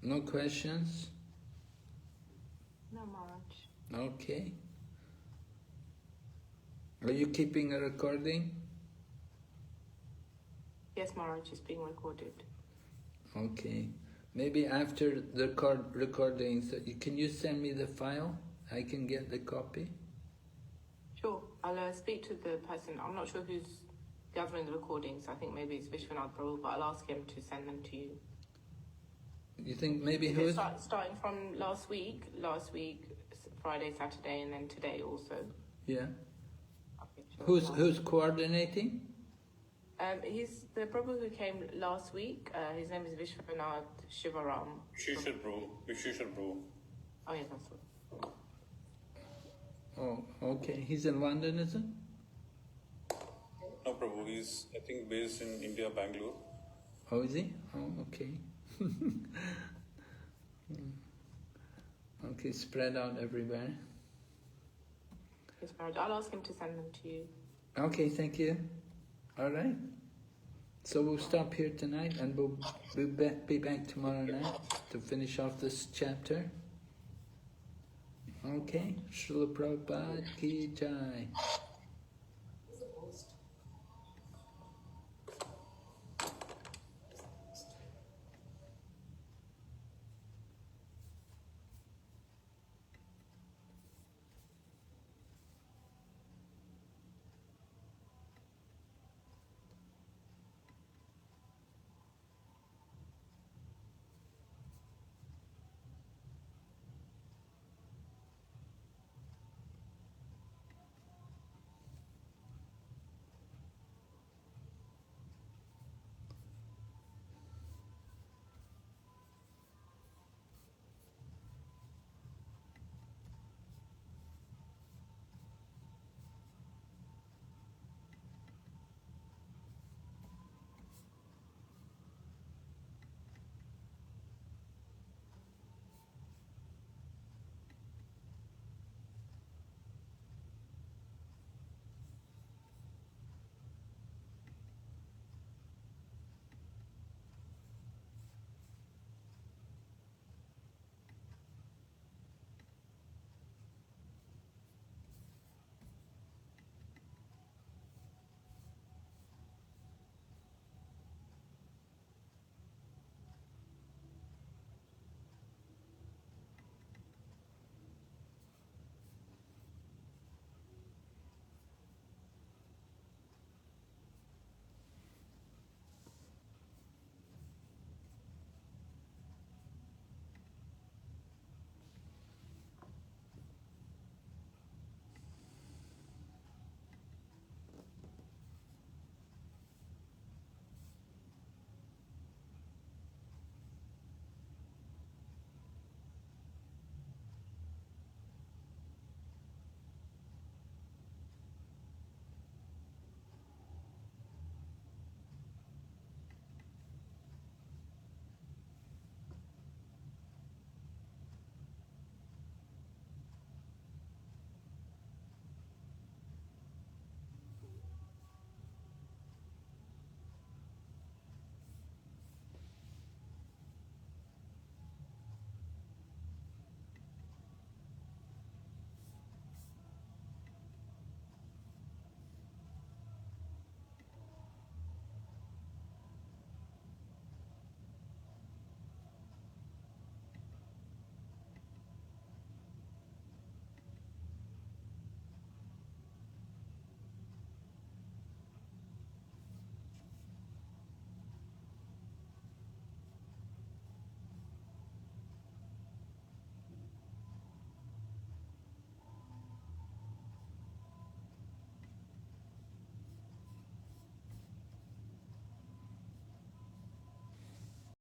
No questions? No, Maharaj. Okay. Are you keeping a recording? Yes, Maharaj, is being recorded. Okay. Maybe after the recordings, can you send me the file? I can get the copy. Sure, I'll speak to the person. I'm not sure who's gathering the recordings. I think maybe it's Vishwanath Prabhu, but I'll ask him to send them to you. You think maybe who's... Starting from last week, Friday, Saturday, and then today also. Yeah. Okay, sure. Who's coordinating? He's the Prabhu who came last week. His name is Vishwanath Shivaram. Visheshwar Prabhu. Oh yeah, that's right. Oh, okay. He's in London, is it? No, Prabhu, he's, I think, based in India, Bangalore. Oh, is he? Oh, okay. Okay, spread out everywhere. Yes, Maharaj. I'll ask him to send them to you. Okay, thank you. All right. So we'll stop here tonight and we'll be back tomorrow night to finish off this chapter. Okay. Srila Prabhupada ki jai.